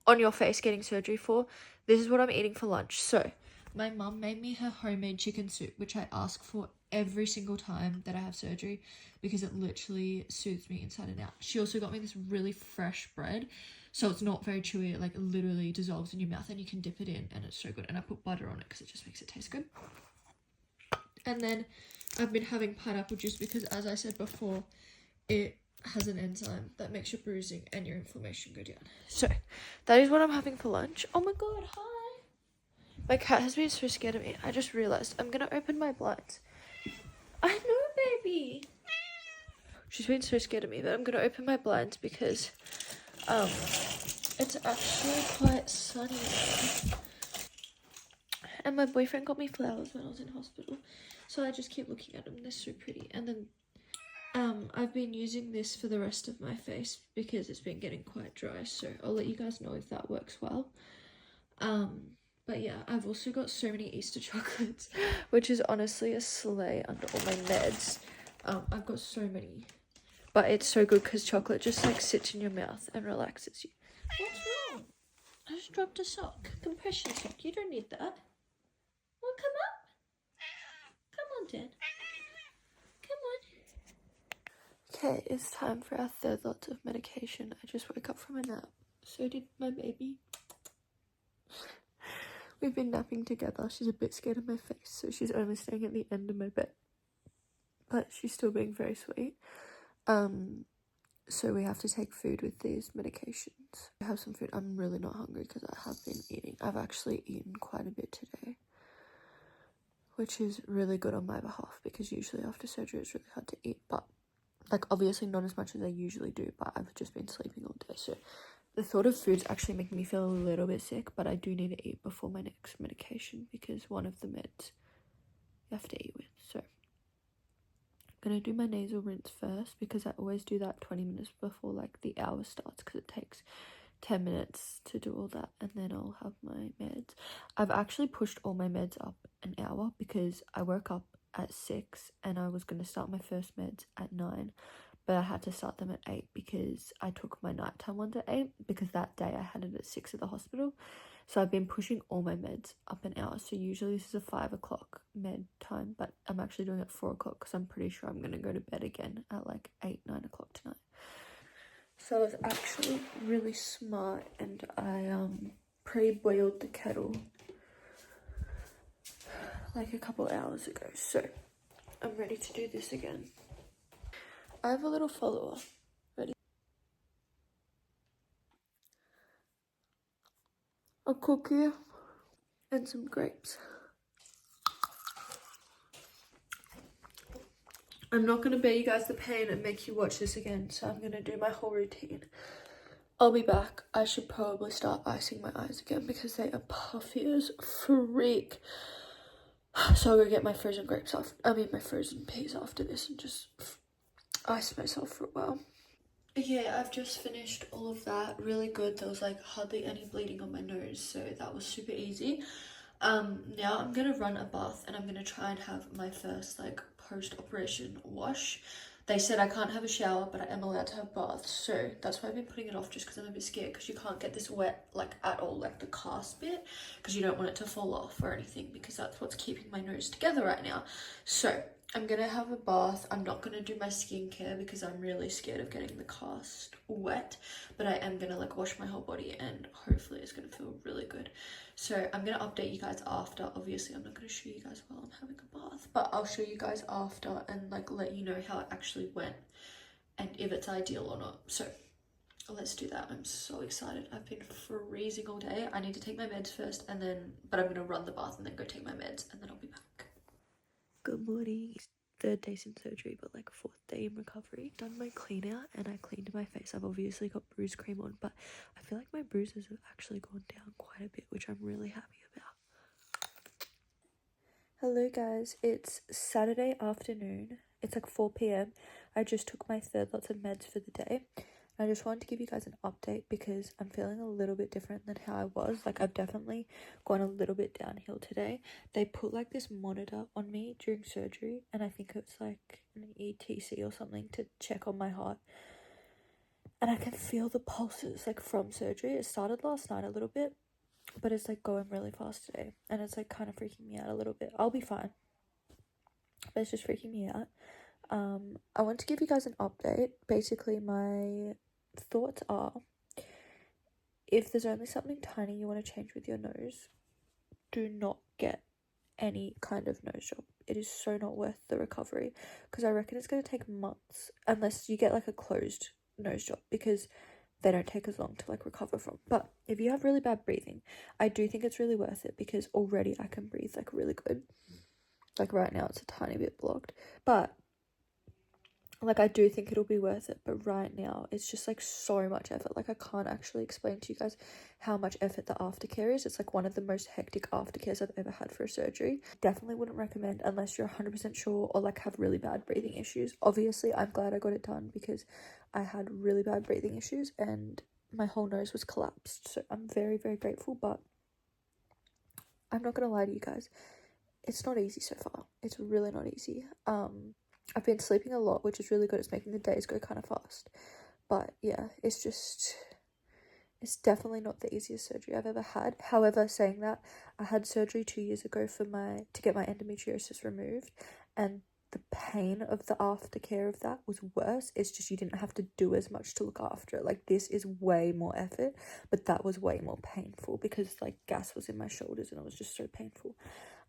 on your face getting surgery for. This is what I'm eating for lunch. So my mum made me her homemade chicken soup, which I ask for every single time that I have surgery because it literally soothes me inside and out. She also got me this really fresh bread, so it's not very chewy. It like literally dissolves in your mouth and you can dip it in, and it's so good. And I put butter on it because it just makes it taste good. And then I've been having pineapple juice because, as I said before, it has an enzyme that makes your bruising and your inflammation go down. So that is what I'm having for lunch. Oh my god, hi! My cat has been so scared of me. I just realized I'm gonna open my blinds. I know, baby! She's been so scared of me, but I'm gonna open my blinds because it's actually quite sunny now. And my boyfriend got me flowers when I was in hospital, so I just keep looking at them. They're so pretty. And then I've been using this for the rest of my face because it's been getting quite dry, so I'll let you guys know if that works well. But yeah, I've also got so many Easter chocolates, which is honestly a sleigh under all my meds. I've got so many, but it's so good because chocolate just like sits in your mouth and relaxes you. What's wrong? I just dropped a sock, compression sock. You don't need that. Well, come up. Come on, Dad. Come on. Okay, it's time for our 3rd lot of medication. I just woke up from a nap. So did my baby. We've been napping together. She's a bit scared of my face, so she's only staying at the end of my bed. But she's still being very sweet. So we have to take food with these medications. I have some food. I'm really not hungry because I have been eating. I've actually eaten quite a bit today, which is really good on my behalf because usually after surgery it's really hard to eat. But like obviously not as much as I usually do, but I've just been sleeping all day. So the thought of food's actually making me feel a little bit sick, but I do need to eat before my next medication because one of the meds you have to eat with. So I'm going to do my nasal rinse first because I always do that 20 minutes before like the hour starts because it takes 10 minutes to do all that, and then I'll have my meds. I've actually pushed all my meds up an hour because I woke up at 6 and I was going to start my first meds at 9, but I had to start them at 8 because I took my nighttime ones at 8 because that day I had it at 6 at the hospital. So I've been pushing all my meds up an hour. So usually this is a 5 o'clock med time, but I'm actually doing it at 4 o'clock because I'm pretty sure I'm going to go to bed again at like 8, 9 o'clock tonight. So I was actually really smart and I pre-boiled the kettle like a couple hours ago. So I'm ready to do this again. I have a little follower. Ready? a cookie, and some grapes. I'm not going to bear you guys the pain and make you watch this again, so I'm going to do my whole routine. I'll be back. I should probably start icing my eyes again because they are puffy as freak. So I'll go get my frozen grapes off. My frozen peas after this and just ice myself for a while. Yeah, I've just finished all of that. Really good. There was like hardly any bleeding on my nose, so that was super easy. Now I'm gonna run a bath and I'm gonna try and have my first like post-operation wash. They said I can't have a shower, but I am allowed to have baths, so that's why I've been putting it off, just because I'm a bit scared, because you can't get this wet like at all, like the cast bit, because you don't want it to fall off or anything, because that's what's keeping my nose together right now. So I'm gonna have a bath. I'm not gonna do my skincare because I'm really scared of getting the cast wet, but I am gonna like wash my whole body and hopefully it's gonna feel really good. So I'm gonna update you guys after. Obviously I'm not gonna show you guys while I'm having a bath, but I'll show you guys after and like let you know how it actually went and if it's ideal or not. So let's do that. I'm so excited. I've been freezing all day. I need to take my meds first and then, but I'm gonna run the bath and then go take my meds and then I'll be back. Good morning. Third day since surgery, but like fourth day in recovery. Done my clean out and I cleaned my face. I've obviously got bruise cream on, but I feel like my bruises have actually gone down quite a bit, which I'm really happy about. Hello guys, it's Saturday afternoon. It's like 4 p.m. I just took my third lots of meds for the day. I just wanted to give you guys an update because I'm feeling a little bit different than how I was. Like I've definitely gone a little bit downhill today. They put like this monitor on me during surgery and I think it's like an ETC or something to check on my heart. And I can feel the pulses like from surgery. It started last night a little bit, but it's like going really fast today. And it's like kind of freaking me out a little bit. I'll be fine, but it's just freaking me out. I want to give you guys an update. Basically, my thoughts are, if there's only something tiny you want to change with your nose, do not get any kind of nose job. It is so not worth the recovery, because I reckon it's going to take months unless you get like a closed nose job, because they don't take as long to like recover from. But if you have really bad breathing, I do think it's really worth it, because already I can breathe like really good. Like right now it's a tiny bit blocked, but like I do think it'll be worth it. But right now it's just like so much effort. Like I can't actually explain to you guys how much effort the aftercare is. It's like one of the most hectic aftercares I've ever had for a surgery. Definitely wouldn't recommend unless you're 100% sure or like have really bad breathing issues. Obviously I'm glad I got it done because I had really bad breathing issues and my whole nose was collapsed, so I'm very, very grateful. But I'm not gonna lie to you guys, it's not easy so far. It's really not easy. I've been sleeping a lot, which is really good. It's making the days go kind of fast. But yeah, it's definitely not the easiest surgery I've ever had. However, saying that, I had surgery 2 years ago to get my endometriosis removed, and the pain of the aftercare of that was worse. It's just you didn't have to do as much to look after it. Like this is way more effort, but that was way more painful because like gas was in my shoulders and it was just so painful.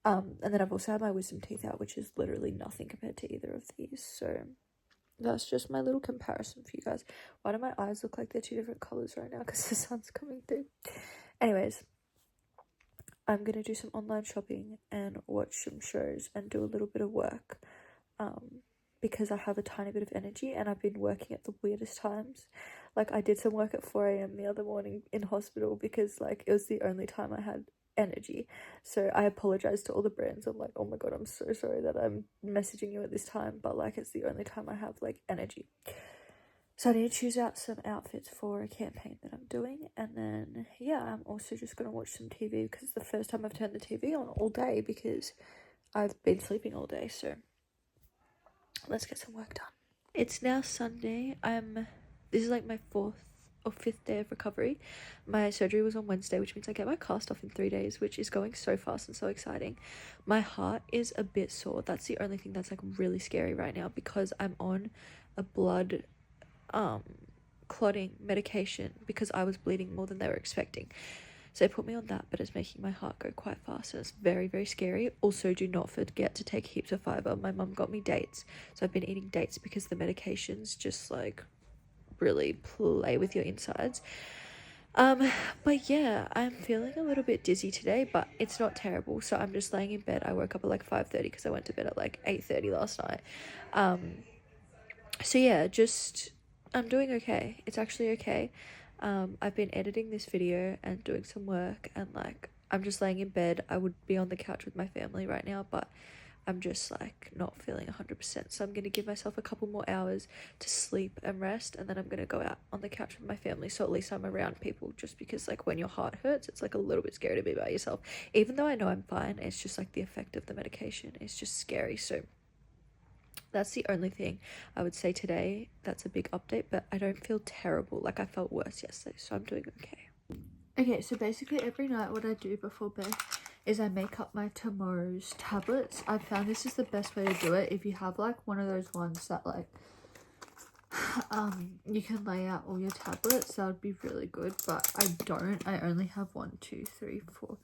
And then I've also had my wisdom teeth out, which is literally nothing compared to either of these. So that's just my little comparison for you guys. Why do my eyes look like they're two different colors right now? Because the sun's coming through. Anyways, I'm gonna do some online shopping and watch some shows and do a little bit of work, because I have a tiny bit of energy and I've been working at the weirdest times. Like I did some work at 4 a.m. the other morning in hospital because like it was the only time I had energy. So I apologize to all the brands. I'm like, oh my god, I'm so sorry that I'm messaging you at this time, but like it's the only time I have like energy. So I need to choose out some outfits for a campaign that I'm doing, and then yeah, I'm also just gonna watch some TV because it's the first time I've turned the TV on all day because I've been sleeping all day. So let's get some work done. It's now Sunday. This is like my 4th or 5th day of recovery. My surgery was on Wednesday, which means I get my cast off in 3 days, which is going so fast and so exciting. My heart is a bit sore. That's the only thing that's like really scary right now, because I'm on a blood clotting medication because I was bleeding more than they were expecting. So they put me on that, but it's making my heart go quite fast, and it's very, very scary. Also, do not forget to take heaps of fiber. My mum got me dates, so I've been eating dates because the medications just like really play with your insides. Um, but yeah, I'm feeling a little bit dizzy today, but it's not terrible. So I'm just laying in bed. I woke up at like 5:30 because I went to bed at like 8:30 last night. So yeah, just I'm doing okay. It's actually okay. I've been editing this video and doing some work, and like I'm just laying in bed. I would be on the couch with my family right now, but I'm just like not feeling 100%. So I'm gonna give myself a couple more hours to sleep and rest, and then I'm gonna go out on the couch with my family. So at least I'm around people, just because like when your heart hurts, it's like a little bit scary to be by yourself. Even though I know I'm fine, it's just like the effect of the medication is just scary. So that's the only thing I would say today. That's a big update, but I don't feel terrible. Like I felt worse yesterday, so I'm doing okay. Okay, so basically every night what I do before bed is I make up my tomorrow's tablets. I found this is the best way to do it. If you have like one of those ones that like you can lay out all your tablets, that would be really good, but I don't. I only have 1, 2, 3, 4,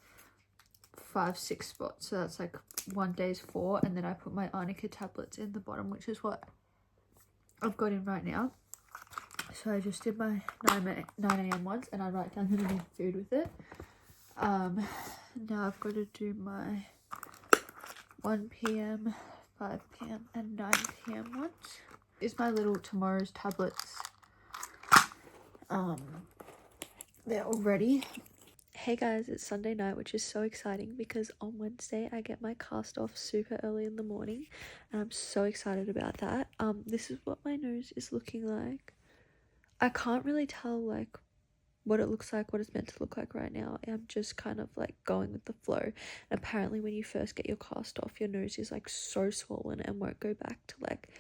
5, 6 spots, so that's like one day's 4, and then I put my arnica tablets in the bottom, which is what I've got in right now. So I just did my 9 a.m. ones, and I write down that I need food with it. Now I've got to do my 1 p.m, 5 p.m, and 9 p.m. ones. Is my little tomorrow's tablets. They're all ready. Hey guys, it's Sunday night, which is so exciting because on Wednesday I get my cast off super early in the morning, and I'm so excited about that. This is what my nose is looking like. I can't really tell like what it looks like, what it's meant to look like right now. I'm just kind of like going with the flow. And apparently when you first get your cast off, your nose is like so swollen and won't go back to like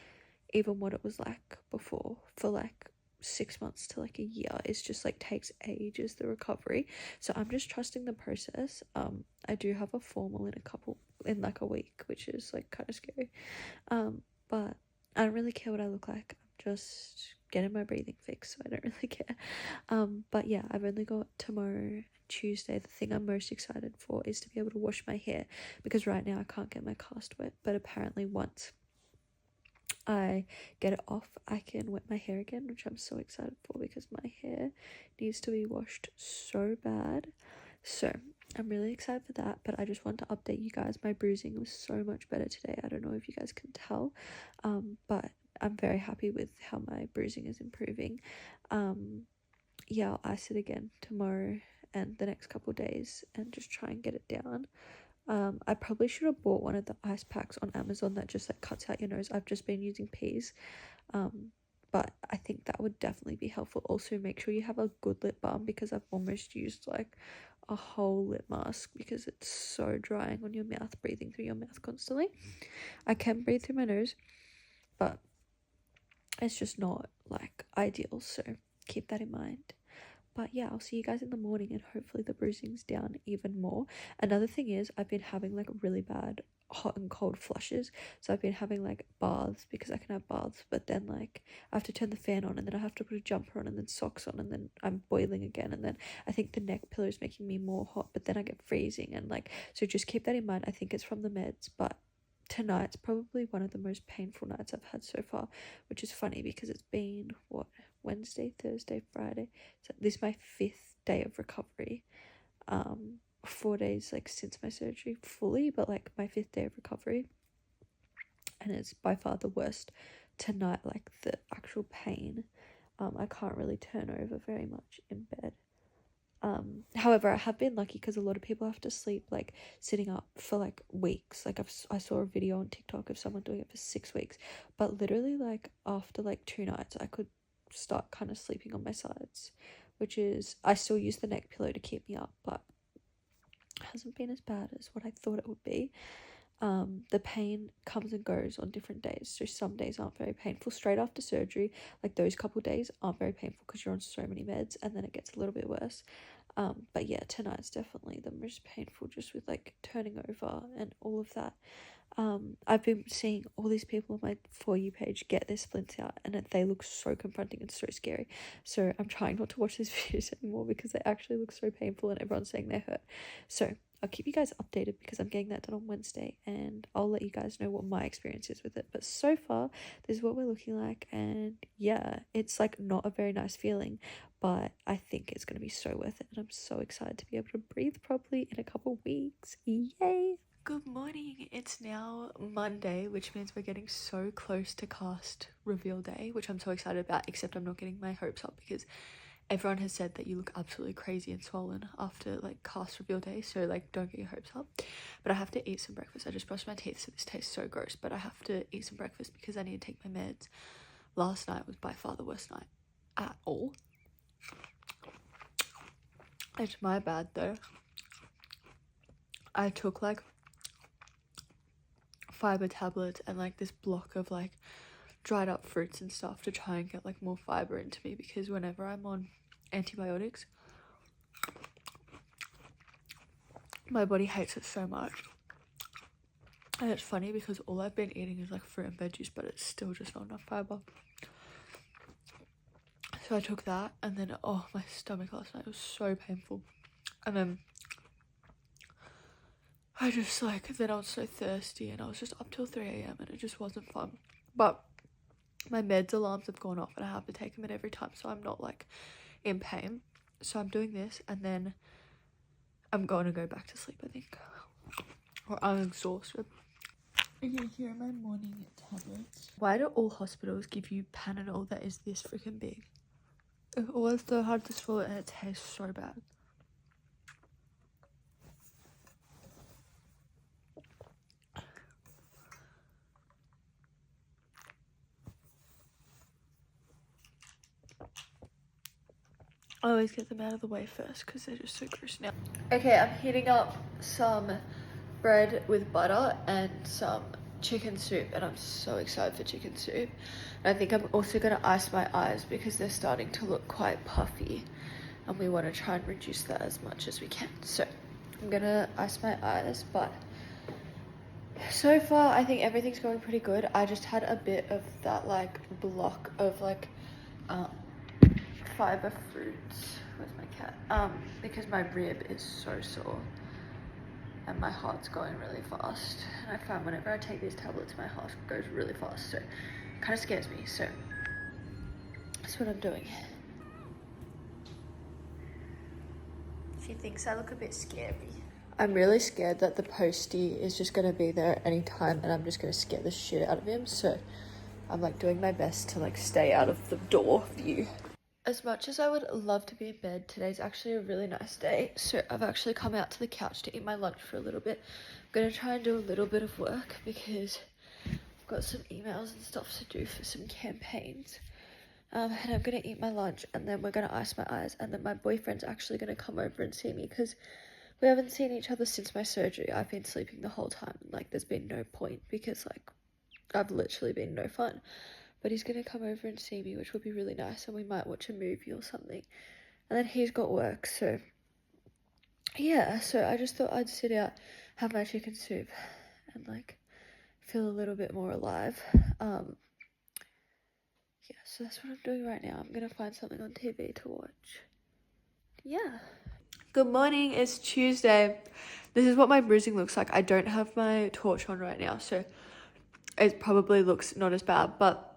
even what it was like before for like 6 months to like a year. It's just like takes ages, the recovery. So I'm just trusting the process. I do have a formal in like a week, which is like kind of scary. But I don't really care what I look like. I'm just getting my breathing fixed, so I don't really care. But yeah, I've only got tomorrow, Tuesday. The thing I'm most excited for is to be able to wash my hair, because right now I can't get my cast wet, but apparently once I get it off, I can wet my hair again, which I'm so excited for because my hair needs to be washed so bad. So I'm really excited for that, but I just want to update you guys. My bruising was so much better today. I don't know if you guys can tell, but I'm very happy with how my bruising is improving. Yeah, I'll ice it again tomorrow and the next couple days and just try and get it down. I probably should have bought one of the ice packs on Amazon that just like cuts out your nose. I've just been using peas, but I think that would definitely be helpful. Also, make sure you have a good lip balm, because I've almost used like a whole lip mask because it's so drying on your mouth, breathing through your mouth constantly. I can breathe through my nose, but it's just not like ideal, so keep that in mind. But yeah, I'll see you guys in the morning, and hopefully the bruising's down even more. Another thing is I've been having like really bad hot and cold flushes. So I've been having like baths, because I can have baths, but then like I have to turn the fan on, and then I have to put a jumper on, and then socks on, and then I'm boiling again, and then I think the neck pillow is making me more hot, but then I get freezing, and like, so just keep that in mind. I think it's from the meds, but tonight's probably one of the most painful nights I've had so far, which is funny because it's been what, Wednesday, Thursday, Friday. So this is my 5th day of recovery. 4 days like since my surgery fully, but like my 5th day of recovery, and it's by far the worst tonight. Like the actual pain, I can't really turn over very much in bed. However, I have been lucky because a lot of people have to sleep like sitting up for like weeks. Like I saw a video on TikTok of someone doing it for 6 weeks, but literally like after like 2 nights I could start kind of sleeping on my sides, which is, I still use the neck pillow to keep me up, but it hasn't been as bad as what I thought it would be. The pain comes and goes on different days, so some days aren't very painful straight after surgery. Like those couple days aren't very painful because you're on so many meds, and then it gets a little bit worse. But yeah, tonight's definitely the most painful, just with like turning over and all of that. I've been seeing all these people on my For You page get their splints out, and they look so confronting and so scary. So I'm trying not to watch these videos anymore because they actually look so painful, and everyone's saying they hurt. So I'll keep you guys updated because I'm getting that done on Wednesday, and I'll let you guys know what my experience is with it. But so far, this is what we're looking like, and yeah, it's like not a very nice feeling, but I think it's going to be so worth it, and I'm so excited to be able to breathe properly in a couple weeks. Yay! Good morning. It's now Monday, which means we're getting so close to cast reveal day, which I'm so excited about, except I'm not getting my hopes up because everyone has said that you look absolutely crazy and swollen after like cast reveal day, so like don't get your hopes up. But I have to eat some breakfast. I just brushed my teeth, so this tastes so gross, but I have to eat some breakfast because I need to take my meds. Last night was by far the worst night at all. It's my bad though. I took like fiber tablets and like this block of like dried up fruits and stuff to try and get like more fiber into me, because whenever I'm on antibiotics my body hates it so much. And it's funny because all I've been eating is like fruit and veggies, but it's still just not enough fiber. So I took that, and then oh, my stomach last night was so painful. And then I just like, then I was so thirsty and I was just up till 3 a.m. and it just wasn't fun. But my meds alarms have gone off and I have to take them at every time, so I'm not like in pain. So I'm doing this and then I'm going to go back to sleep, I think. Or I'm exhausted. Okay, here are my morning tablets. Why do all hospitals give you Panadol that is this freaking big? It's always so hard to swallow and it tastes so bad. I always get them out of the way first because they're just so gross now. Okay, I'm heating up some bread with butter and some chicken soup, and I'm so excited for chicken soup. And I think I'm also going to ice my eyes because they're starting to look quite puffy and we want to try and reduce that as much as we can. So I'm going to ice my eyes, but so far I think everything's going pretty good. I just had a bit of that like block of like fiber fruits. Where's my cat? Because my rib is so sore and my heart's going really fast, and I find whenever I take these tablets my heart goes really fast, so it kind of scares me. So that's what I'm doing. She thinks I look a bit scary. I'm really scared that the postie is just going to be there at any time and I'm just going to scare the shit out of him, so I'm like doing my best to like stay out of the door view. As much as I would love to be in bed, today's actually a really nice day. So I've actually come out to the couch to eat my lunch for a little bit. I'm going to try and do a little bit of work because I've got some emails and stuff to do for some campaigns. And I'm going to eat my lunch and then we're going to ice my eyes. And then my boyfriend's actually going to come over and see me because we haven't seen each other since my surgery. I've been sleeping the whole time. Like, there's been no point because, like, I've literally been no fun. But he's going to come over and see me, which would be really nice, and we might watch a movie or something. And then he's got work, so yeah, so I just thought I'd sit out, have my chicken soup, and like feel a little bit more alive. Yeah, so that's what I'm doing right now. I'm going to find something on TV to watch. Yeah. Good morning, it's Tuesday. This is what my bruising looks like. I don't have my torch on right now, so it probably looks not as bad, but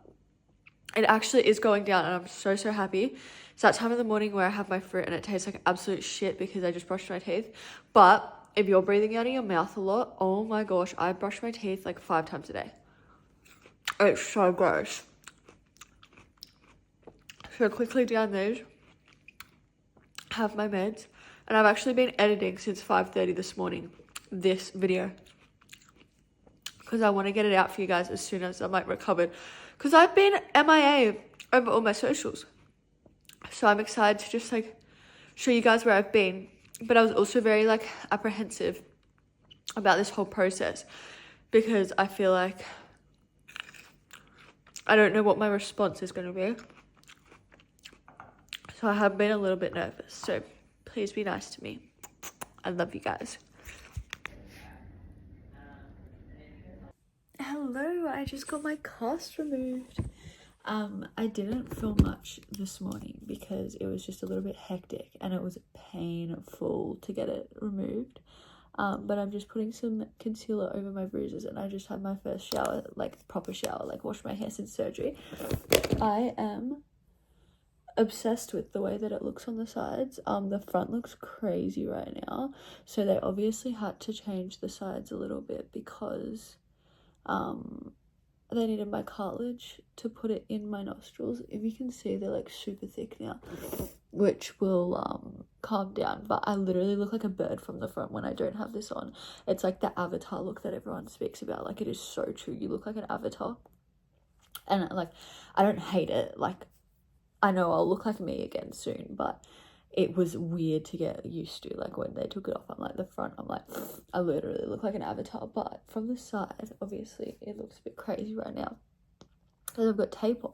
it actually is going down and I'm so happy. It's that time of the morning where I have my fruit and it tastes like absolute shit because I just brushed my teeth. But if you're breathing out of your mouth a lot, oh my gosh, I brush my teeth like 5 times a day. It's so gross. So quickly down these, have my meds, and I've actually been editing since 5:30 this morning, this video, because I want to get it out for you guys as soon as I'm like recovered. Because I've been MIA over all my socials. So I'm excited to just like show you guys where I've been. But I was also very like apprehensive about this whole process because I feel like I don't know what my response is going to be. So I have been a little bit nervous. So please be nice to me. I love you guys. Hello, I just got my cast removed. I didn't film much this morning because it was just a little bit hectic and it was painful to get it removed. But I'm just putting some concealer over my bruises and I just had my first shower, like proper shower, like washed my hair since surgery. I am obsessed with the way that it looks on the sides. The front looks crazy right now, so they obviously had to change the sides a little bit because they needed my cartilage to put it in my nostrils. If you can see, they're like super thick now, which will calm down. But I literally look like a bird from the front when I don't have this on. It's like the avatar look that everyone speaks about. Like, it is so true. You look like an avatar. And like, I don't hate it. Like, I know I'll look like me again soon, but it was weird to get used to. Like, when they took it off, I'm like, the front, I'm like, I literally look like an avatar. But from the side, obviously it looks a bit crazy right now because I've got tape on.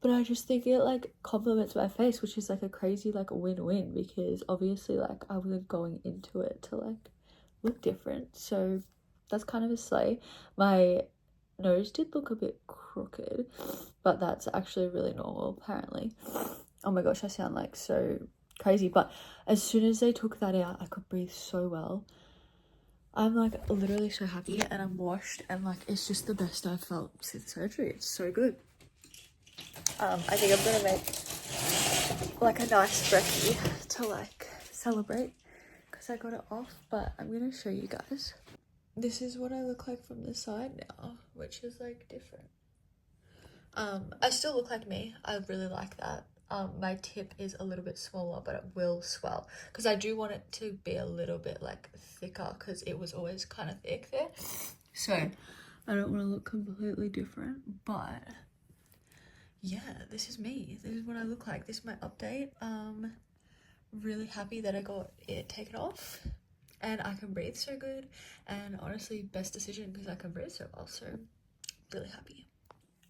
But I just think it like complements my face, which is like a crazy like win-win, because obviously like I wasn't going into it to like look different. So that's kind of a slay. My nose did look a bit crooked, but that's actually really normal apparently. Oh my gosh, I sound like so crazy. But as soon as they took that out, I could breathe so well. I'm like literally so happy, and I'm washed, and like it's just the best I've felt since surgery. It's so good. I think I'm gonna make like a nice brekkie to like celebrate because I got it off, but I'm gonna show you guys. This is what I look like from the side now, which is like different. I still look like me. I really like that. My tip is a little bit smaller, but it will swell because I do want it to be a little bit like thicker because it was always kind of thick there. So I don't want to look completely different, but yeah, this is me. This is what I look like. This is my update. Really happy that I got it taken off and I can breathe so good, and honestly best decision because I can breathe so well, so really happy.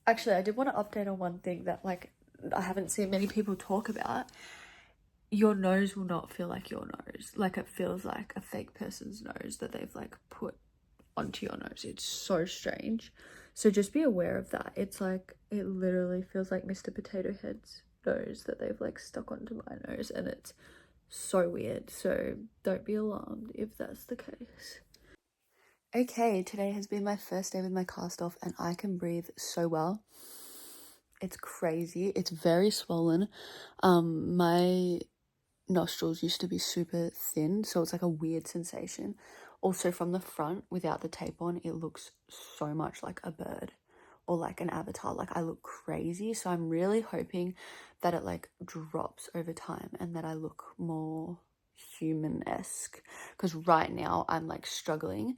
Actually, I did want to update on one thing that like I haven't seen many people talk about. Your nose will not feel like your nose. Like, it feels like a fake person's nose that they've like put onto your nose. It's so strange. So just be aware of that. It's like, it literally feels like Mr. Potato Head's nose that they've like stuck onto my nose, and it's so weird. So don't be alarmed if that's the case. Okay, today has been my first day with my cast off, and I can breathe so well. It's crazy. It's very swollen. My nostrils used to be super thin, so it's like a weird sensation. Also, from the front without the tape on, it looks so much like a bird or like an avatar. Like, I look crazy, so I'm really hoping that it like drops over time and that I look more human-esque, because right now I'm like struggling.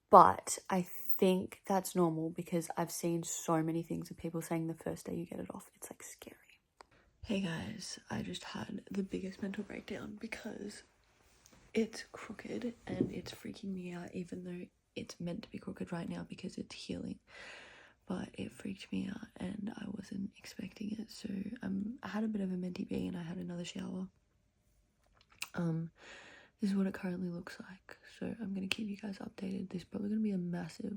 But I think that's normal because I've seen so many things of people saying the first day you get it off, it's like scary. Hey guys, I just had the biggest mental breakdown because it's crooked and it's freaking me out, even though it's meant to be crooked right now because it's healing. But it freaked me out and I wasn't expecting it. So I had a bit of a menti B and I had another shower. This is what it currently looks like. So I'm going to keep you guys updated. This is probably going to be a massive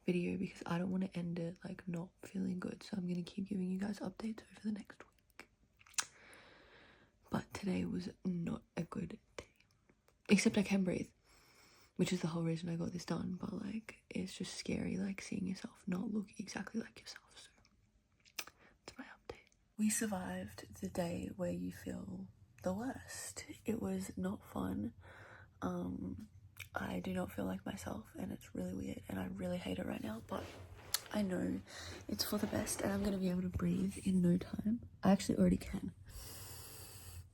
video because I don't want to end it like not feeling good. So I'm going to keep giving you guys updates over the next week. But today was not a good day. Except I can breathe, which is the whole reason I got this done. But like, it's just scary like seeing yourself not look exactly like yourself. So that's my update. We survived the day where you feel the worst. It was not fun. I do not feel like myself and it's really weird and I really hate it right now, but I know it's for the best and I'm going to be able to breathe in no time. I actually already can,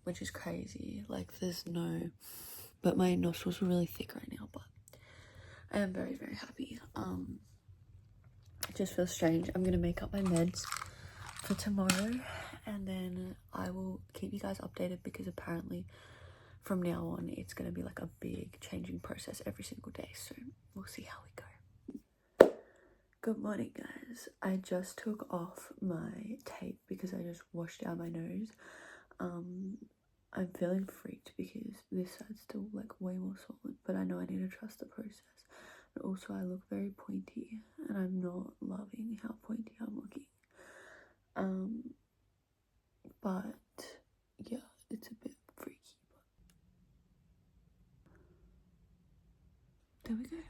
which is crazy. Like, there's no, but my nostrils are really thick right now, but I am very, very happy. It just feels strange. I'm going to make up my meds for tomorrow and then I will keep you guys updated because apparently from now on it's going to be like a big changing process every single day, so we'll see how we go. Good morning guys. I just took off my tape because I just washed down my nose. I'm feeling freaked because this side's still like way more swollen, but I know I need to trust the process. But also I look very pointy and I'm not loving how pointy I'm looking. But yeah, it's a bit freaky. There we go.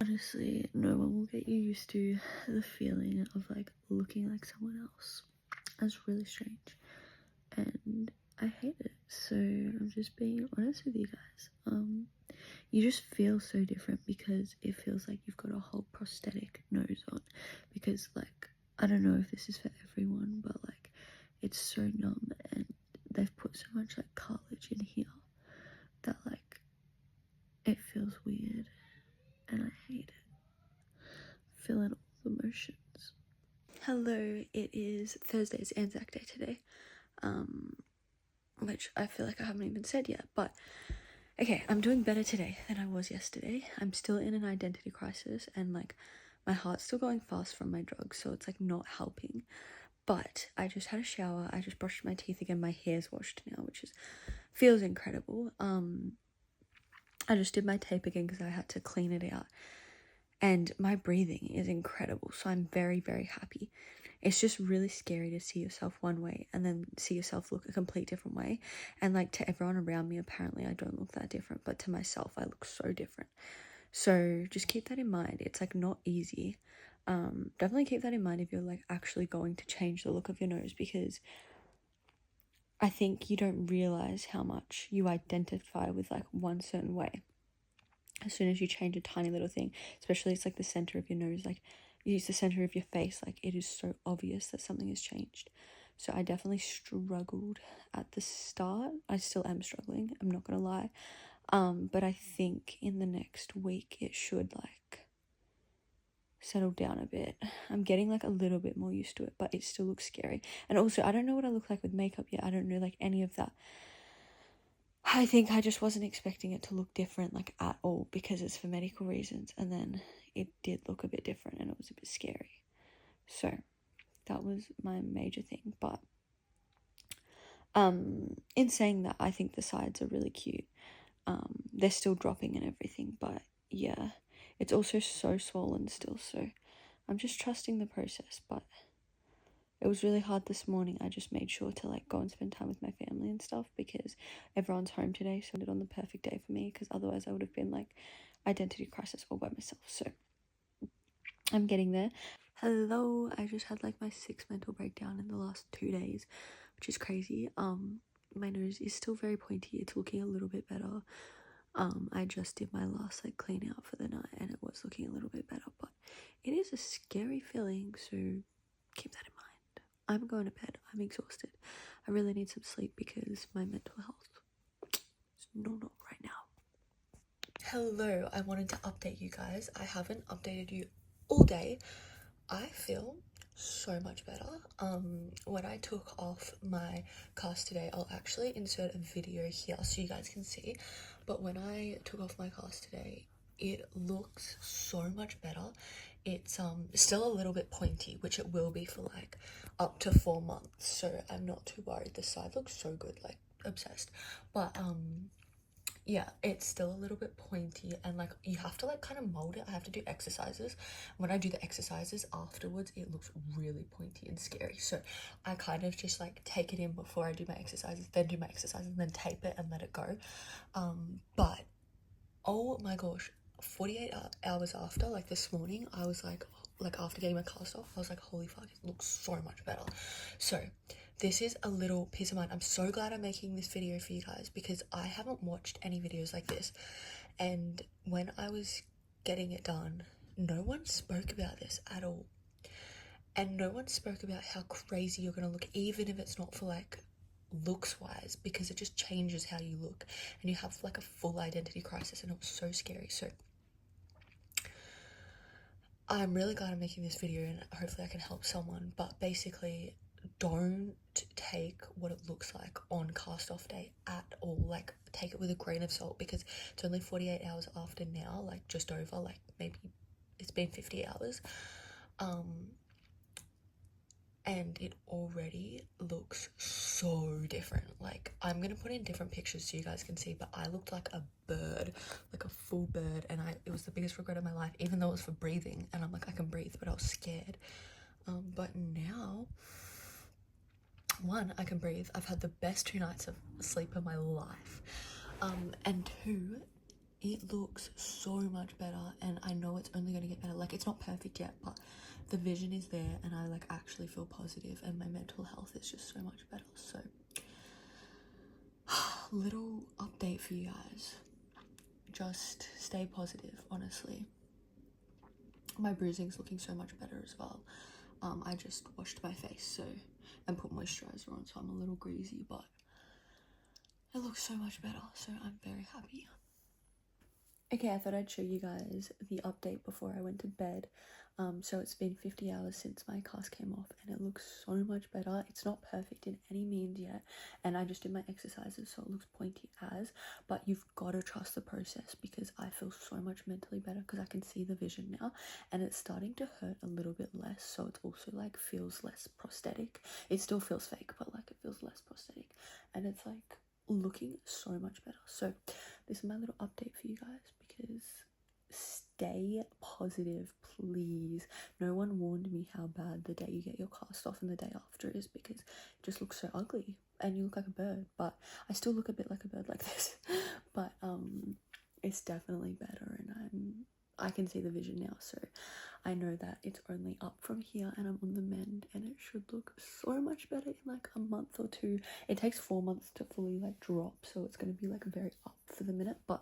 Honestly, no one will get you used to the feeling of like looking like someone else. That's really strange. and I hate it. So I'm just being honest with you guys. You just feel so different because it feels like you've got a whole prosthetic nose on, because like, I don't know if this is for everyone, but like, it's so numb and they've put so much like cartilage in here that like it feels weird and I hate it. Feeling all the emotions. Hello, it is Thursday's Anzac Day today, which I feel like I haven't even said yet, but okay, I'm doing better today than I was yesterday. I'm still in an identity crisis and like my heart's still going fast from my drugs, so it's like not helping. But I just had a shower, I just brushed my teeth again, my hair's washed now, which is feels incredible. I just did my tape again because I had to clean it out. And my breathing is incredible, so I'm very, very happy. It's just really scary to see yourself one way and then see yourself look a complete different way. And like, to everyone around me, apparently I don't look that different, but to myself I look so different. So just keep that in mind. It's like not easy. Definitely keep that in mind if you're like actually going to change the look of your nose, because I think you don't realize how much you identify with like one certain way as soon as you change a tiny little thing, especially it's like the center of your nose, like you use the center of your face, like it is so obvious that something has changed. So I definitely struggled at the start. I still am struggling, I'm not gonna lie. But I think in the next week it should like settle down a bit. I'm getting like a little bit more used to it, but it still looks scary. And also I don't know what I look like with makeup yet. I don't know like any of that. I think I just wasn't expecting it to look different like at all because it's for medical reasons, and then it did look a bit different and it was a bit scary. So that was my major thing. But in saying that, I think the sides are really cute. They're still dropping and everything, but yeah, it's also so swollen still, so I'm just trusting the process. But it was really hard this morning. I just made sure to like go and spend time with my family and stuff because everyone's home today, so I did it on the perfect day for me, because otherwise I would have been like identity crisis all by myself. So I'm getting there. Hello, I just had like my 6th mental breakdown in the last 2 days, which is crazy. My nose is still very pointy. It's looking a little bit better. I just did my last like clean out for the night and it was looking a little bit better, but it is a scary feeling, so keep that in mind. I'm going to bed. I'm exhausted. I really need some sleep because my mental health is not right now. Hello, I wanted to update you guys. I haven't updated you all day. I feel so much better. When I took off my cast today, I'll actually insert a video here so you guys can see, but when I took off my cast today, it looks so much better. It's still a little bit pointy, which it will be for like up to 4 months, so I'm not too worried. The side looks so good, like obsessed. But yeah, it's still a little bit pointy and like you have to like kind of mold it. I have to do exercises. When I do the exercises afterwards, it looks really pointy and scary, so I kind of just like take it in before I do my exercises, then do my exercises, and then tape it and let it go. But oh my gosh, 48 hours after, like this morning, I was like after getting my cast off, I was like, holy fuck, it looks so much better. So this is a little peace of mind. I'm so glad I'm making this video for you guys because I haven't watched any videos like this, and when I was getting it done, no one spoke about this at all, and no one spoke about how crazy you're gonna look, even if it's not for like looks wise, because it just changes how you look and you have like a full identity crisis, and it was so scary. So I'm really glad I'm making this video and hopefully I can help someone. But basically, don't take what it looks like on cast off day at all. Like, take it with a grain of salt because it's only 48 hours after now, like just over, like maybe it's been 50 hours. And it already looks so different. Like, I'm gonna put in different pictures so you guys can see, but I looked like a bird, like a full bird, and it was the biggest regret of my life, even though it was for breathing, and I'm like, I can breathe, but I was scared. But now, one, I can breathe. I've had the best 2 nights of sleep of my life, and 2, it looks so much better, and I know it's only going to get better. Like, it's not perfect yet, but the vision is there, and I like actually feel positive, and my mental health is just so much better. So little update for you guys. Just stay positive, honestly. My bruising's looking so much better as well. I just washed my face and put moisturizer on, so I'm a little greasy, but it looks so much better, so I'm very happy. Okay, I thought I'd show you guys the update before I went to bed. So it's been 50 hours since my cast came off and it looks so much better. It's not perfect in any means yet, and I just did my exercises so it looks pointy as, but you've got to trust the process because I feel so much mentally better because I can see the vision now and it's starting to hurt a little bit less, so it's also like feels less prosthetic. It still feels fake, but like it feels less prosthetic and it's like looking so much better. So this is my little update for you guys because stay positive, please. No one warned me how bad the day you get your cast off and the day after is because it just looks so ugly and you look like a bird, but I still look a bit like a bird like this. But it's definitely better and I can see the vision now, so I know that it's only up from here and I'm on the mend and it should look so much better in like a month or two. It takes 4 months to fully like drop, so it's going to be like very up for the minute, but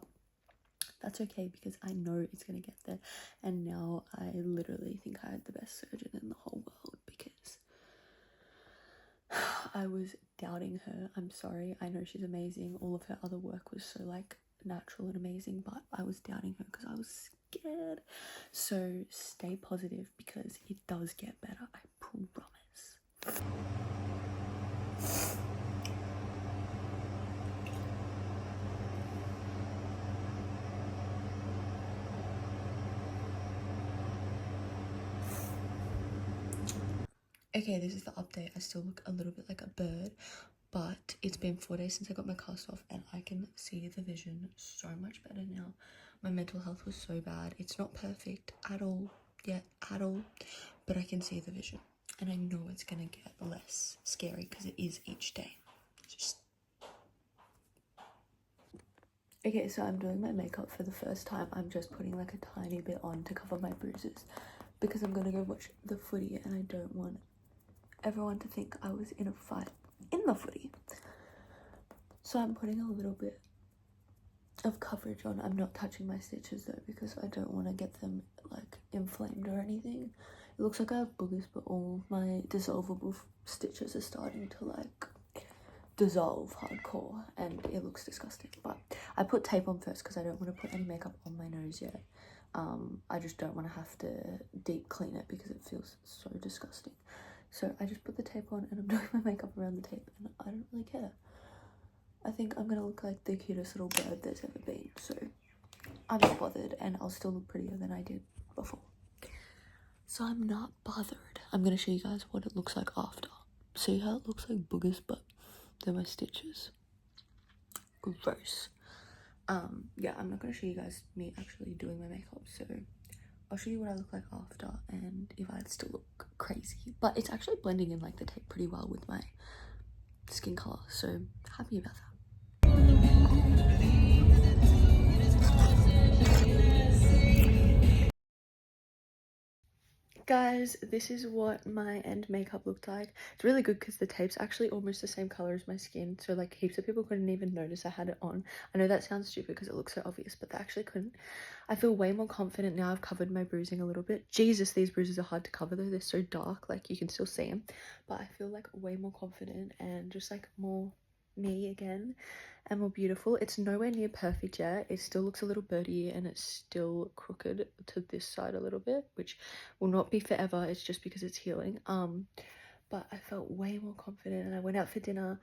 that's okay because I know it's going to get there. And now I literally think I had the best surgeon in the whole world because I was doubting her. I'm sorry, I know she's amazing, all of her other work was so like natural and amazing, but I was doubting her because I was scared. So stay positive because it does get better, I promise. Okay, this is the update. I still look a little bit like a bird, but it's been 4 days since I got my cast off and I can see the vision so much better now. My mental health was so bad. It's not perfect at all yet, at all, but I can see the vision and I know it's gonna get less scary because it is each day. Just okay, so I'm doing my makeup for the first time. I'm just putting like a tiny bit on to cover my bruises because I'm gonna go watch the footy and I don't want everyone to think I was in a fight in the footy. So I'm putting a little bit of coverage on. I'm not touching my stitches though because I don't want to get them like inflamed or anything. It looks like I have boogers, but all my dissolvable stitches are starting to like dissolve hardcore and it looks disgusting. But I put tape on first because I don't want to put any makeup on my nose yet. I just don't want to have to deep clean it because it feels so disgusting. So I just put the tape on and I'm doing my makeup around the tape and I don't really care. I think I'm gonna look like the cutest little bird there's ever been, so I'm not bothered and I'll still look prettier than I did before. So I'm not bothered. I'm gonna show you guys what it looks like after. See how it looks like boogers, but they're my stitches. Gross. Yeah, I'm not gonna show you guys me actually doing my makeup, so I'll show you what I look like after and if I still look crazy. But it's actually blending in like the tape pretty well with my skin color, so happy about that. Guys, this is what my end makeup looked like. It's really good because the tape's actually almost the same color as my skin, so like heaps of people couldn't even notice I had it on. I know that sounds stupid because it looks so obvious, but they actually couldn't. I feel way more confident now. I've covered my bruising a little bit. Jesus, these bruises are hard to cover though. They're so dark, like you can still see them, but I feel like way more confident and just like more me again and more beautiful. It's nowhere near perfect yet. It still looks a little birdie and it's still crooked to this side a little bit, which will not be forever. It's just because it's healing. But I felt way more confident and I went out for dinner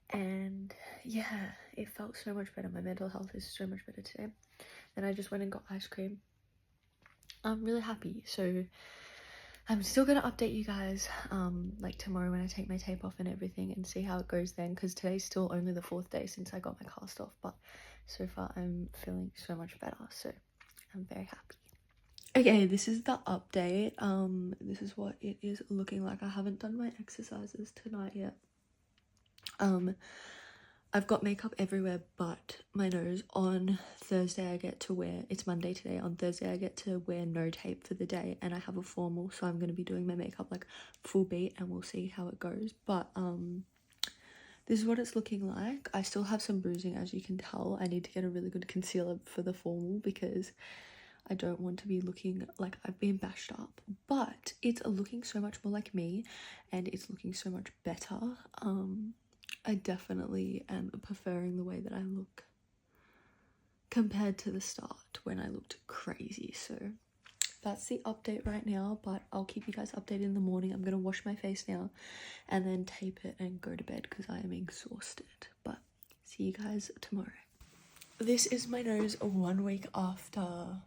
and yeah, it felt so much better. My mental health is so much better today. Then I just went and got ice cream. I'm really happy. So I'm still gonna update you guys like tomorrow when I take my tape off and everything and see how it goes then, because today's still only the 4th day since I got my cast off, but so far I'm feeling so much better, so I'm very happy. Okay, this is the update. This is what it is looking like. I haven't done my exercises tonight yet. I've got makeup everywhere but my nose. On Thursday I get to wear, it's Monday today, on Thursday I get to wear no tape for the day and I have a formal, so I'm going to be doing my makeup like full beat and we'll see how it goes. But This is what it's looking like. I still have some bruising, as you can tell. I need to get a really good concealer for the formal because I don't want to be looking like I've been bashed up. But it's looking so much more like me, and it's looking so much better. I definitely am preferring the way that I look compared to the start when I looked crazy. So that's the update right now, but I'll keep you guys updated in the morning. I'm gonna wash my face now and then tape it and go to bed because I am exhausted. But see you guys tomorrow. This is my nose 1 week after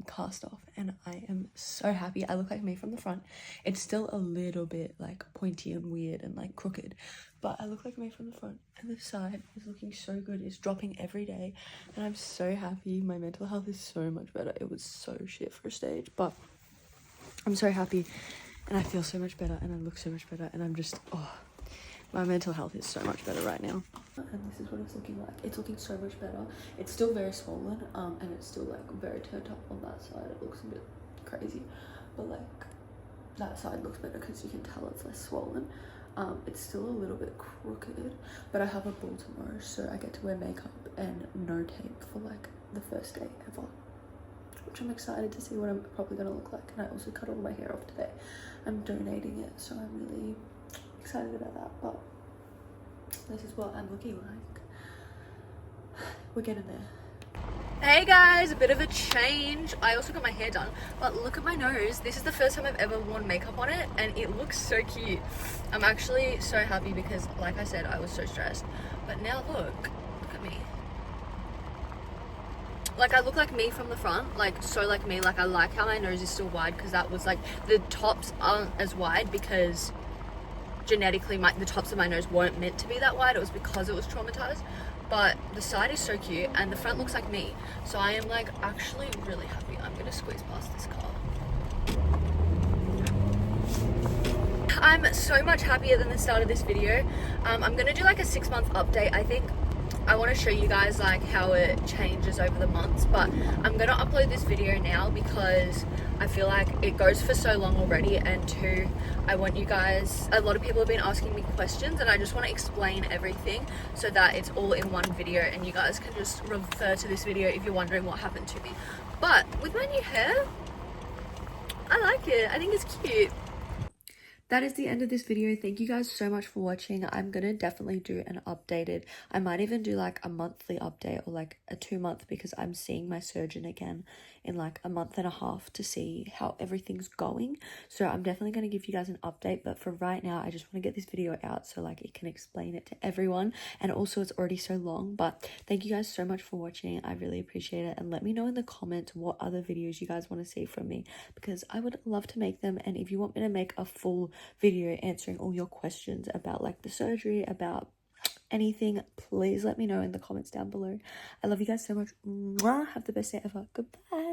cast off, and I am so happy. I look like me from the front. It's still a little bit like pointy and weird and like crooked, but I look like me from the front, and the side is looking so good. It's dropping every day, and I'm so happy. My mental health is so much better. It was so shit for a stage, but I'm so happy, and I feel so much better, and I look so much better, and I'm just, oh, my mental health is so much better right now. And this is what it's looking like. It's looking so much better. It's still very swollen, and it's still like very turned up on that side. It looks a bit crazy, but like that side looks better because you can tell it's less swollen. It's still a little bit crooked, but I have a ball tomorrow, so I get to wear makeup and no tape for like the first day ever, which I'm excited to see what I'm probably gonna look like. And I also cut all my hair off today. I'm donating it, so I'm really excited about that. But this is what I'm looking like. We're getting there. Hey guys, a bit of a change. I also got my hair done, but look at my nose. This is the first time I've ever worn makeup on it, and it looks so cute. I'm actually so happy because, like I said, I was so stressed, but now look at me. Like, I look like me from the front, like so like me. Like, I like how my nose is still wide because that was like, the tops aren't as wide because genetically the tops of my nose weren't meant to be that wide. It was because it was traumatized, but the side is so cute and the front looks like me, so I am like actually really happy. I'm gonna squeeze past this car. I'm so much happier than the start of this video. I'm gonna do like a 6-month update. I think I want to show you guys like how it changes over the months, but I'm gonna upload this video now because I feel like it goes for so long already, and two, I want you guys, a lot of people have been asking me questions and I just want to explain everything so that it's all in one video and you guys can just refer to this video if you're wondering what happened to me. But with my new hair, I like it. I think it's cute. That is the end of this video. Thank you guys so much for watching. I'm gonna definitely do an updated, I might even do like a monthly update or like a 2-month, because I'm seeing my surgeon again in like a month and a half to see how everything's going. So I'm definitely going to give you guys an update, but for right now I just want to get this video out so like it can explain it to everyone, and also it's already so long. But thank you guys so much for watching. I really appreciate it, and let me know in the comments what other videos you guys want to see from me, because I would love to make them. And if you want me to make a full video answering all your questions about like the surgery, about anything, please let me know in the comments down below. I love you guys so much. Mwah. Have the best day ever. Goodbye.